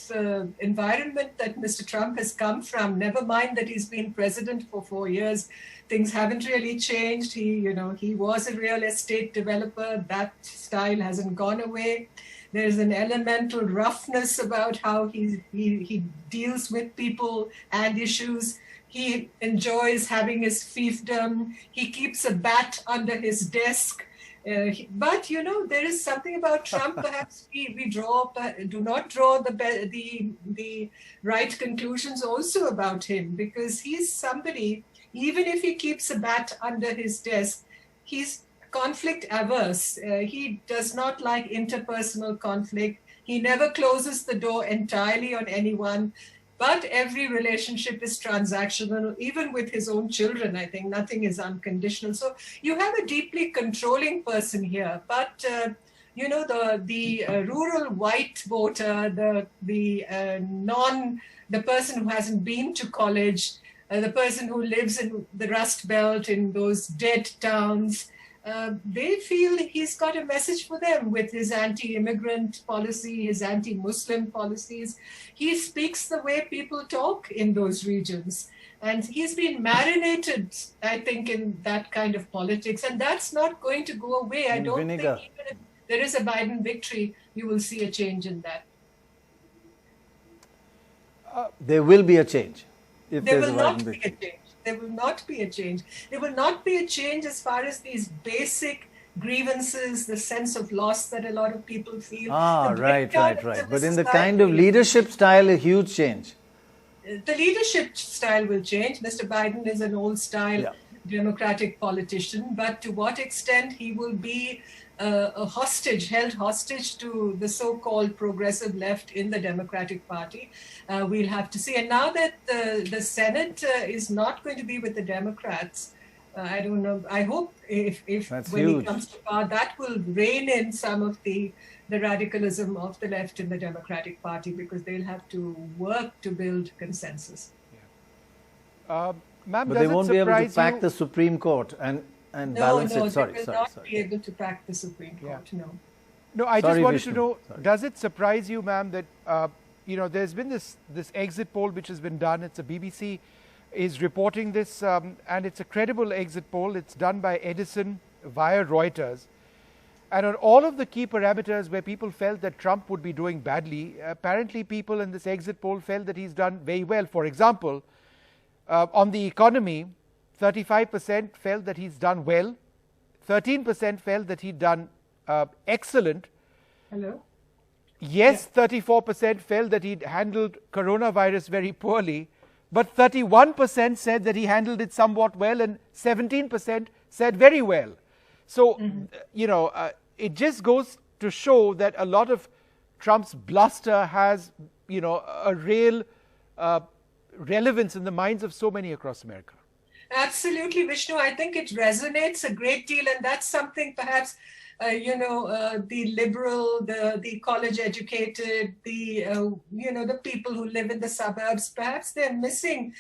environment that Mr. Trump has come from. Never mind that he's been president for 4 years. Things haven't really changed. He was a real estate developer. That style hasn't gone away. There's an elemental roughness about how he deals with people and issues. He enjoys having his fiefdom. He keeps a bat under his desk. But, you know, there is something about Trump, perhaps we do not draw the right conclusions also about him, because he's somebody, even if he keeps a bat under his desk, he's conflict averse. He does not like interpersonal conflict. He never closes the door entirely on anyone. But every relationship is transactional, even with his own children. I think nothing is unconditional. So you have a deeply controlling person here. But you know, the rural white voter, the person who hasn't been to college, the person who lives in the Rust Belt in those dead towns, they feel he's got a message for them with his anti-immigrant policy, his anti-Muslim policies. He speaks the way people talk in those regions. And he's been marinated, I think, in that kind of politics. And that's not going to go away. I don't think even if there is a Biden victory, you will see a change in that. There will be a change. If there there's will a not Biden be victory. a change. There will not be a change. There will not be a change as far as these basic grievances, the sense of loss that a lot of people feel. Right. But in the kind of leadership style, a huge change. The leadership style will change. Mr. Biden is an old style democratic politician, but to what extent he will be held hostage to the so-called progressive left in the Democratic Party, we'll have to see. And now that the Senate is not going to be with the Democrats, I don't know. I hope if when he comes to power, that will rein in some of the radicalism of the left in the Democratic Party, because they'll have to work to build consensus. Ma'am, but they won't be able to pack the Supreme Court and balance it. Sorry, they will not be able to pack the Supreme Court. No, I just wanted to know, does it surprise you, ma'am, that there's been this exit poll which has been done. It's a BBC is reporting this, and it's a credible exit poll. It's done by Edison via Reuters. And on all of the key parameters where people felt that Trump would be doing badly, apparently people in this exit poll felt that he's done very well. For example, on the economy, 35% felt that he's done well, 13% felt that he'd done excellent. Hello? Yes, 34% felt that he'd handled coronavirus very poorly, but 31% said that he handled it somewhat well, and 17% said very well. So, it just goes to show that a lot of Trump's bluster has, a real relevance in the minds of so many across America. Absolutely, Vishnu. I think it resonates a great deal, and that's something perhaps the liberal, the college educated, the people who live in the suburbs, perhaps they're missing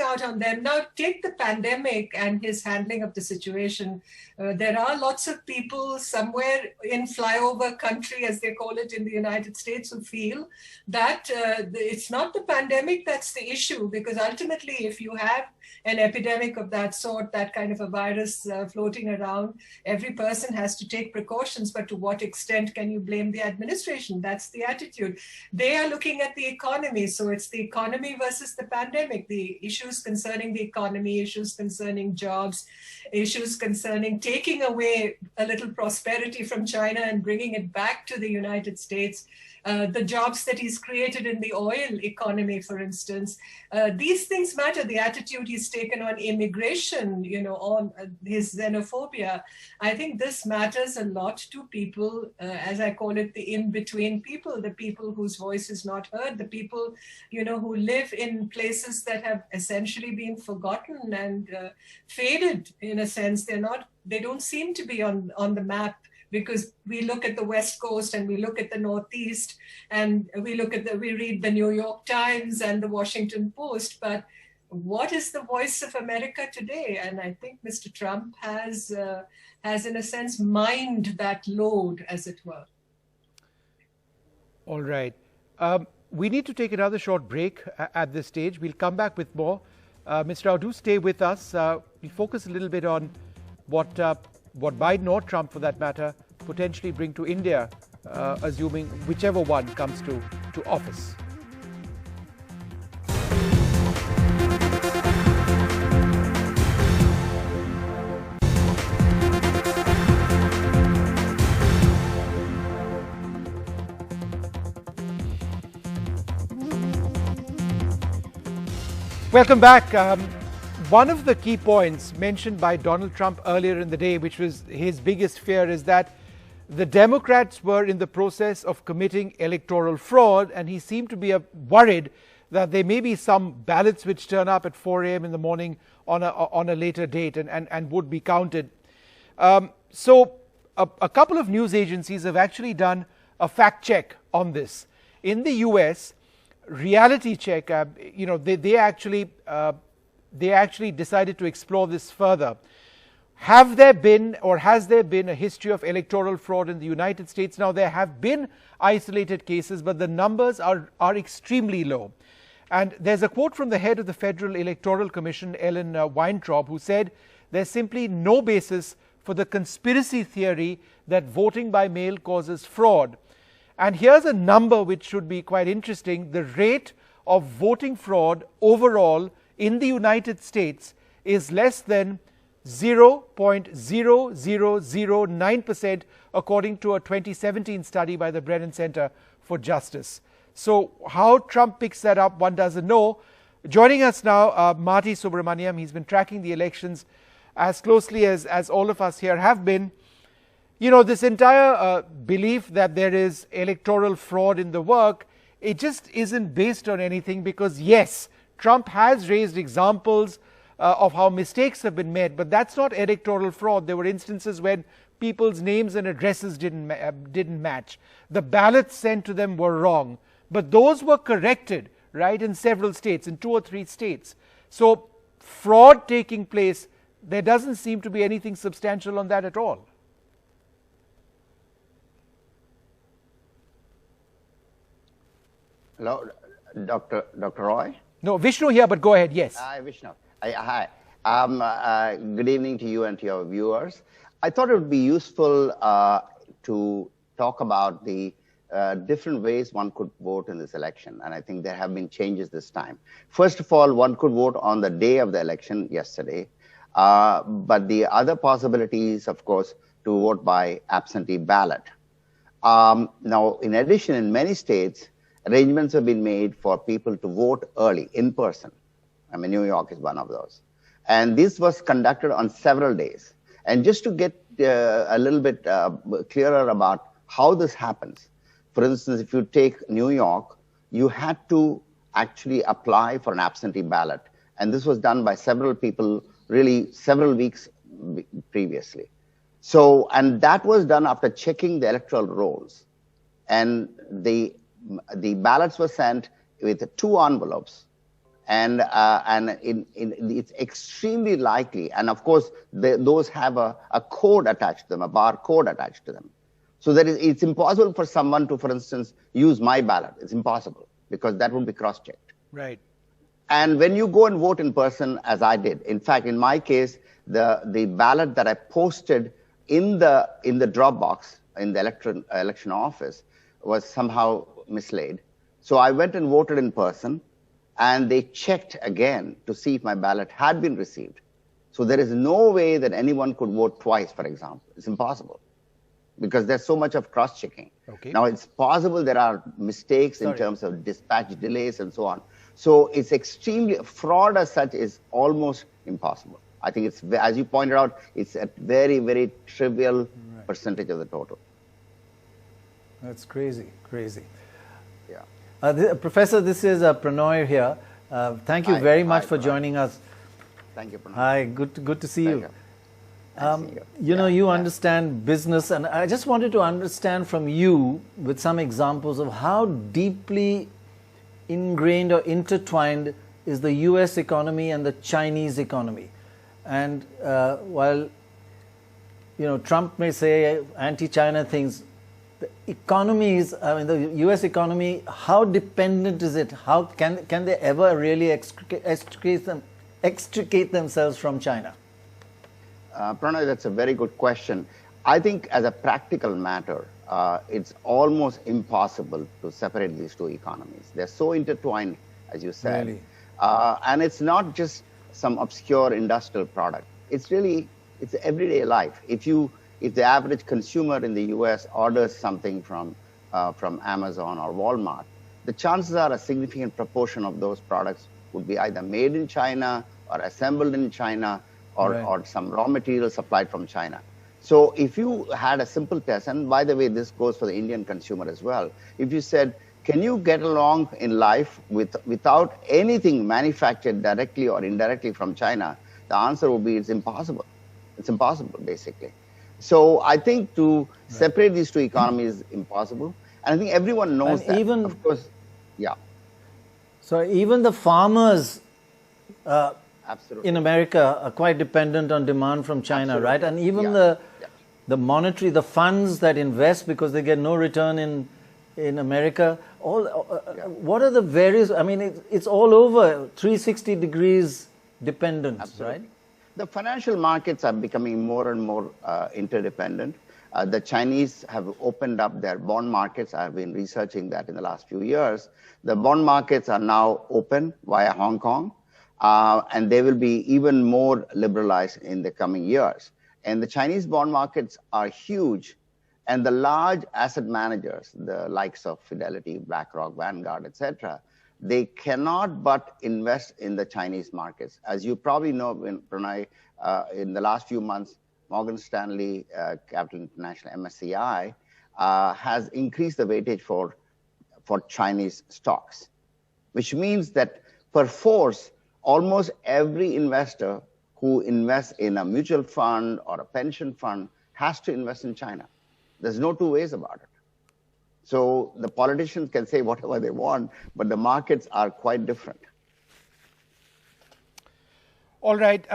out on them. Now, take the pandemic and his handling of the situation. There are lots of people somewhere in flyover country, as they call it in the United States, who feel that it's not the pandemic that's the issue, because ultimately, if you have an epidemic of that sort, that kind of a virus floating around, every person has to take precautions, but to what extent can you blame the administration? That's the attitude. They are looking at the economy, so it's the economy versus the pandemic, the issues concerning the economy, issues concerning jobs, issues concerning taking away a little prosperity from China and bringing it back to the United States. The jobs that he's created in the oil economy, for instance. These things matter. The attitude he's taken on immigration, on his xenophobia. I think this matters a lot to people, as I call it, the in-between people, the people whose voice is not heard, the people, who live in places that have essentially been forgotten and faded, in a sense. They don't seem to be on the map, because we look at the West Coast and we look at the Northeast and we read the New York Times and the Washington Post, but what is the voice of America today? And I think Mr. Trump has in a sense mined that load, as it were. All right. We need to take another short break at this stage. We'll come back with more. Mr. Rao, do stay with us. We'll focus a little bit on what Biden or Trump, for that matter, potentially bring to India, assuming whichever one comes to office. Welcome back. One of the key points mentioned by Donald Trump earlier in the day, which was his biggest fear, is that the Democrats were in the process of committing electoral fraud, and he seemed to be worried that there may be some ballots which turn up at 4 a.m. in the morning on a later date and would be counted. So a couple of news agencies have actually done a fact check on this. In the US, Reality Check, they actually decided to explore this further. Have there been or has there been a history of electoral fraud in the United States? Now, there have been isolated cases, but the numbers are extremely low. And there's a quote from the head of the Federal Electoral Commission, Ellen Weintraub, who said there's simply no basis for the conspiracy theory that voting by mail causes fraud. And here's a number which should be quite interesting. The rate of voting fraud overall in the United States is less than 0.0009% according to a 2017 study by the Brennan Center for Justice. So how Trump picks that up, one doesn't know. Joining us now, Marty Subramaniam. He's been tracking the elections as closely as all of us here have been. You know, this entire belief that there is electoral fraud in the work, it just isn't based on anything, because yes, Trump has raised examples of how mistakes have been made, but that's not electoral fraud. There were instances when people's names and addresses didn't match. The ballots sent to them were wrong, but those were corrected, right, in several states, in 2 or 3 states. So fraud taking place, there doesn't seem to be anything substantial on that at all. Hello, Dr. Roy? No, Vishnu here, but go ahead, yes. Hi, Vishnu. Hi. Good evening to you and to your viewers. I thought it would be useful to talk about the different ways one could vote in this election, and I think there have been changes this time. First of all, one could vote on the day of the election, yesterday, but the other possibility is, of course, to vote by absentee ballot. Now, in addition, in many states, arrangements have been made for people to vote early, in person. I mean, New York is one of those. And this was conducted on several days. And just to get a little bit clearer about how this happens, for instance, if you take New York, you had to actually apply for an absentee ballot. And this was done by several people, really several weeks previously. So, and that was done after checking the electoral rolls. And the ballots were sent with 2 envelopes, and it's extremely likely, and of course those have a code attached to them, a barcode attached to them. So it's impossible for someone to, for instance, use my ballot. It's impossible, because that would be cross-checked. Right. And when you go and vote in person, as I did, in fact, in my case, the ballot that I posted in the drop box in the election office was somehow mislaid. So I went and voted in person, and they checked again to see if my ballot had been received. So there is no way that anyone could vote twice, for example. It's impossible, because there's so much of cross-checking. Okay. Now, it's possible there are mistakes in terms of dispatch delays and so on. So it's extremely, fraud as such is almost impossible. I think it's, as you pointed out, it's a very, very trivial percentage of the total. That's crazy, crazy. Yeah. Professor, this is Pranoy here. Thank you very much for joining us. Thank you, Pranoy. Hi, good to see you. You know, you understand business, and I just wanted to understand from you with some examples of how deeply ingrained or intertwined is the US economy and the Chinese economy. And while, you know, Trump may say anti-China things, the economies, I mean, the US economy, how dependent is it? How can they ever really extricate themselves from China? Pranay, that's a very good question. I think as a practical matter, it's almost impossible to separate these two economies. They're so intertwined, as you said. Really? And it's not just some obscure industrial product. It's really, it's everyday life. If the average consumer in the US orders something from Amazon or Walmart, the chances are a significant proportion of those products would be either made in China or assembled in China, or some raw material supplied from China. So if you had a simple test, and by the way, this goes for the Indian consumer as well, if you said, can you get along in life without anything manufactured directly or indirectly from China, the answer would be it's impossible. It's impossible, basically. So I think to separate these two economies is impossible. And I think everyone knows that. Even, of course, yeah. So even the farmers absolutely. in America are quite dependent on demand from China, Absolutely. right? And even Yeah. the funds that invest because they get no return in America, what are the various, I mean, it's all over, 360 degrees dependence, Absolutely. right? The financial markets are becoming more and more interdependent. The Chinese have opened up their bond markets. I've been researching that in the last few years. The bond markets are now open via Hong Kong, and they will be even more liberalized in the coming years. And the Chinese bond markets are huge, and the large asset managers, the likes of Fidelity, BlackRock, Vanguard, etc., they cannot but invest in the Chinese markets. As you probably know, Pranay, in the last few months, Morgan Stanley Capital International, MSCI, has increased the weightage for Chinese stocks, which means that per force, almost every investor who invests in a mutual fund or a pension fund has to invest in China. There's no two ways about it. So the politicians can say whatever they want, but the markets are quite different. All right.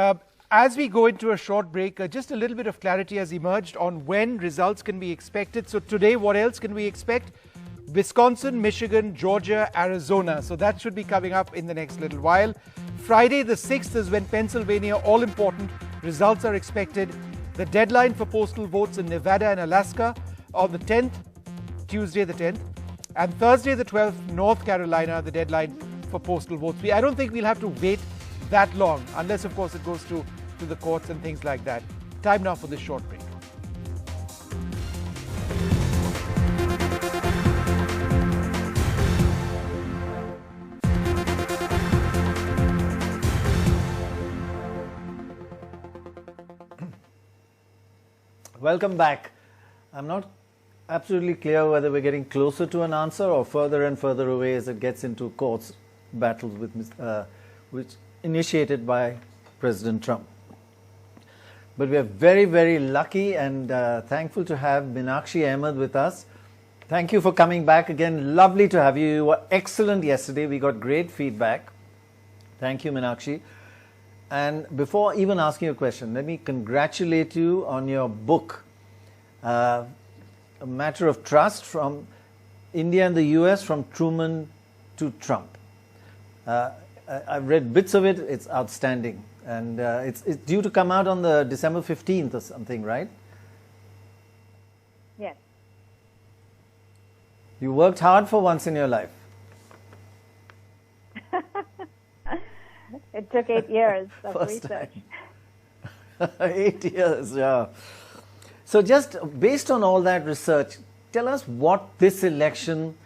As we go into a short break, just a little bit of clarity has emerged on when results can be expected. So today, what else can we expect? Wisconsin, Michigan, Georgia, Arizona. So that should be coming up in the next little while. Friday the 6th is when Pennsylvania, all important, results are expected. The deadline for postal votes in Nevada and Alaska on the 10th. Tuesday the 10th, and Thursday the 12th, North Carolina, the deadline for postal votes. I don't think we'll have to wait that long, unless of course it goes to the courts and things like that. Time now for this short break. Welcome back. I'm not absolutely clear whether we're getting closer to an answer or further and further away as it gets into courts battles which initiated by President Trump. But we are very, very lucky and thankful to have Meenakshi Ahmed with us. Thank you for coming back again. Lovely to have you. You were excellent yesterday. We got great feedback. Thank you, Meenakshi. And before even asking you a question, let me congratulate you on your book, A Matter of Trust, from India and the US, from Truman to Trump. I've read bits of it. It's outstanding. And it's due to come out on the December 15th or something, right? Yes. You worked hard for once in your life. It took 8 years of First research. time. 8 years, yeah. So just based on all that research, tell us what this election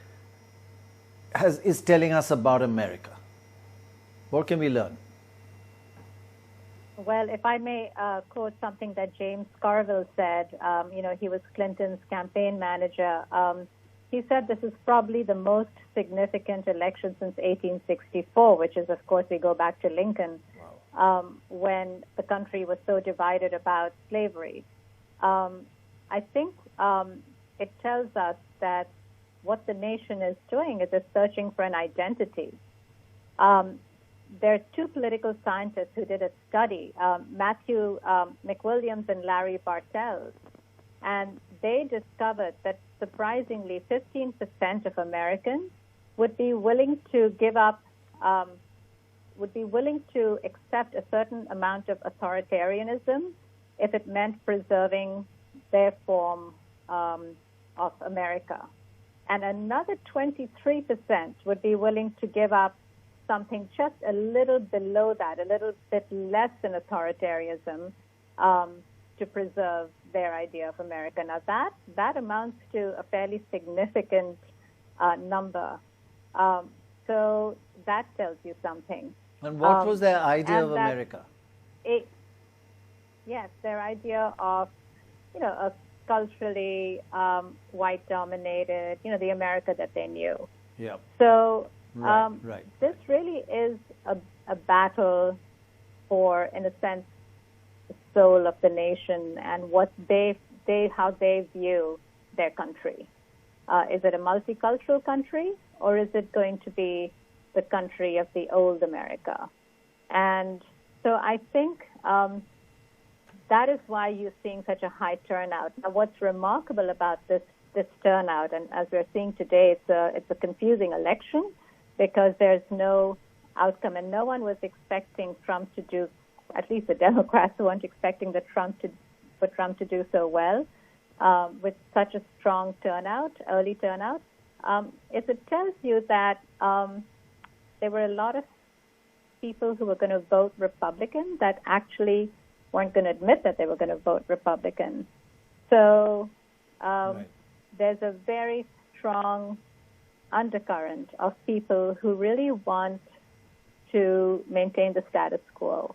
is telling us about America. What can we learn? Well, if I may quote something that James Carville said, he was Clinton's campaign manager. He said this is probably the most significant election since 1864, which is, of course, we go back to Lincoln, when the country was so divided about slavery. I think it tells us that what the nation is doing is it's searching for an identity. There are two political scientists who did a study, Matthew McWilliams and Larry Bartels, and they discovered that surprisingly 15% of Americans would be willing to give up, would be willing to accept a certain amount of authoritarianism if it meant preserving their form of America. And another 23% would be willing to give up something just a little below that, a little bit less than authoritarianism, to preserve their idea of America. Now that amounts to a fairly significant number. So that tells you something. And what was their idea of America? Yes, their idea of, a culturally white-dominated, the America that they knew. Yeah. So right. This really is a battle for, in a sense, the soul of the nation and what how they view their country. Is it a multicultural country, or is it going to be the country of the old America? And So I think that is why you're seeing such a high turnout. Now, what's remarkable about this turnout, and as we're seeing today, it's a confusing election because there's no outcome, and no one was expecting Trump to do, at least the Democrats weren't expecting for Trump to do so well with such a strong turnout, early turnout. It tells you that there were a lot of people who were going to vote Republican that actually weren't going to admit that they were going to vote Republican. So there's a very strong undercurrent of people who really want to maintain the status quo.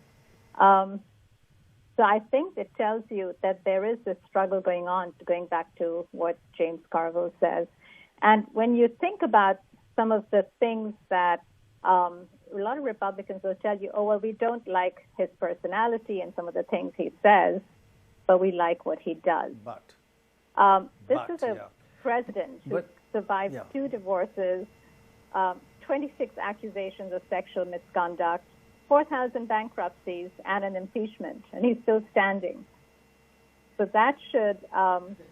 So I think it tells you that there is this struggle going on, going back to what James Carville says. And when you think about some of the things that a lot of Republicans will tell you, oh, well, we don't like his personality and some of the things he says, but we like what he does. This is a president who survived 2 divorces, 26 accusations of sexual misconduct, 4,000 bankruptcies, and an impeachment, and he's still standing. So that should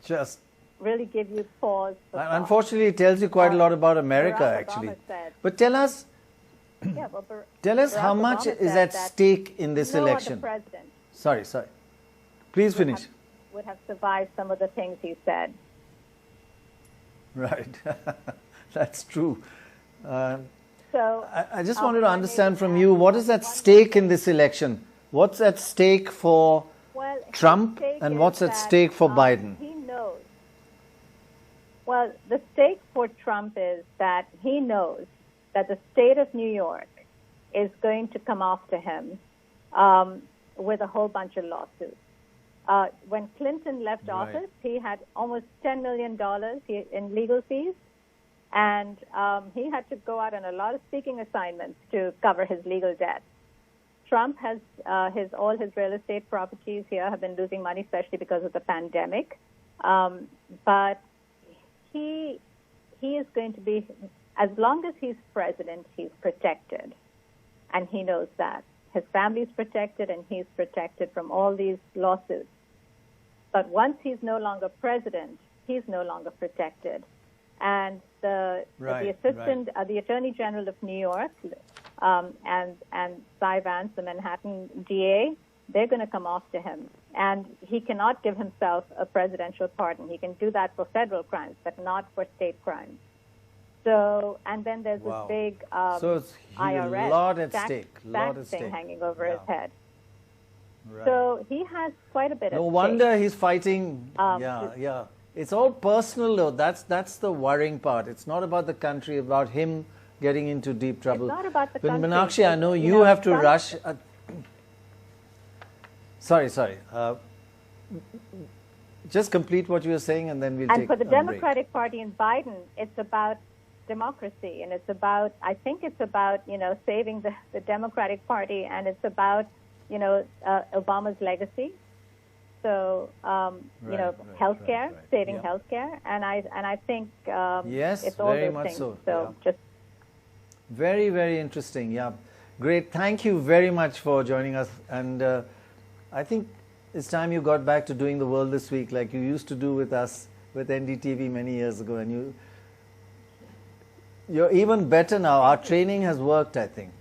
just really give you pause. Unfortunately, it tells you quite a lot about America, actually. But tell us, tell us how much is at stake in this election. Sorry. Please finish. Would have survived some of the things he said. Right. That's true. So I just wanted to understand from you, what is at stake in this election? What's at stake for Trump and what's at stake for Biden? He knows. Well, the stake for Trump is that he knows that the state of New York is going to come after him with a whole bunch of lawsuits. When Clinton left office, he had almost $10 million in legal fees. And he had to go out on a lot of speaking assignments to cover his legal debt. Trump has all his real estate properties here have been losing money, especially because of the pandemic. But he is going to be, as long as he's president, he's protected. And he knows that. His family's protected and he's protected from all these lawsuits. But once he's no longer president, he's no longer protected. And the Attorney General of New York, and Cy Vance, the Manhattan DA, they're going to come after him. And he cannot give himself a presidential pardon. He can do that for federal crimes, but not for state crimes. So, and then there's this big IRS a lot at stake, thing hanging over his head. So he has quite a bit at stake. No wonder he's fighting. It's all personal, though. That's the worrying part. It's not about the country, about him getting into deep trouble. It's not about the country. But Meenakshi, I know you have to rush. Sorry. Just complete what you were saying, and then we'll take a break. And for the Democratic Party and Biden, it's about democracy, and it's about, I think it's about, saving the Democratic Party, and it's about, Obama's legacy. So, healthcare, saving healthcare, and I think it's all very those much things. So, just very, very interesting. Yeah, great. Thank you very much for joining us. And I think it's time you got back to doing the world this week, like you used to do with us with NDTV many years ago. And you're even better now. Our training has worked, I think.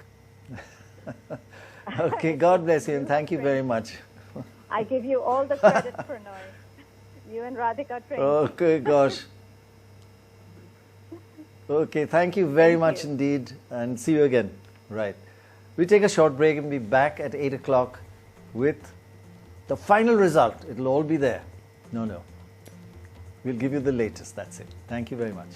Okay, God bless you, and thank you very much. I give you all the credit for knowing. You and Radhika trained. Okay, gosh. Okay, thank you very much indeed, and see you again. Right. We take a short break and be back at 8 o'clock with the final result. It'll all be there. No. We'll give you the latest. That's it. Thank you very much.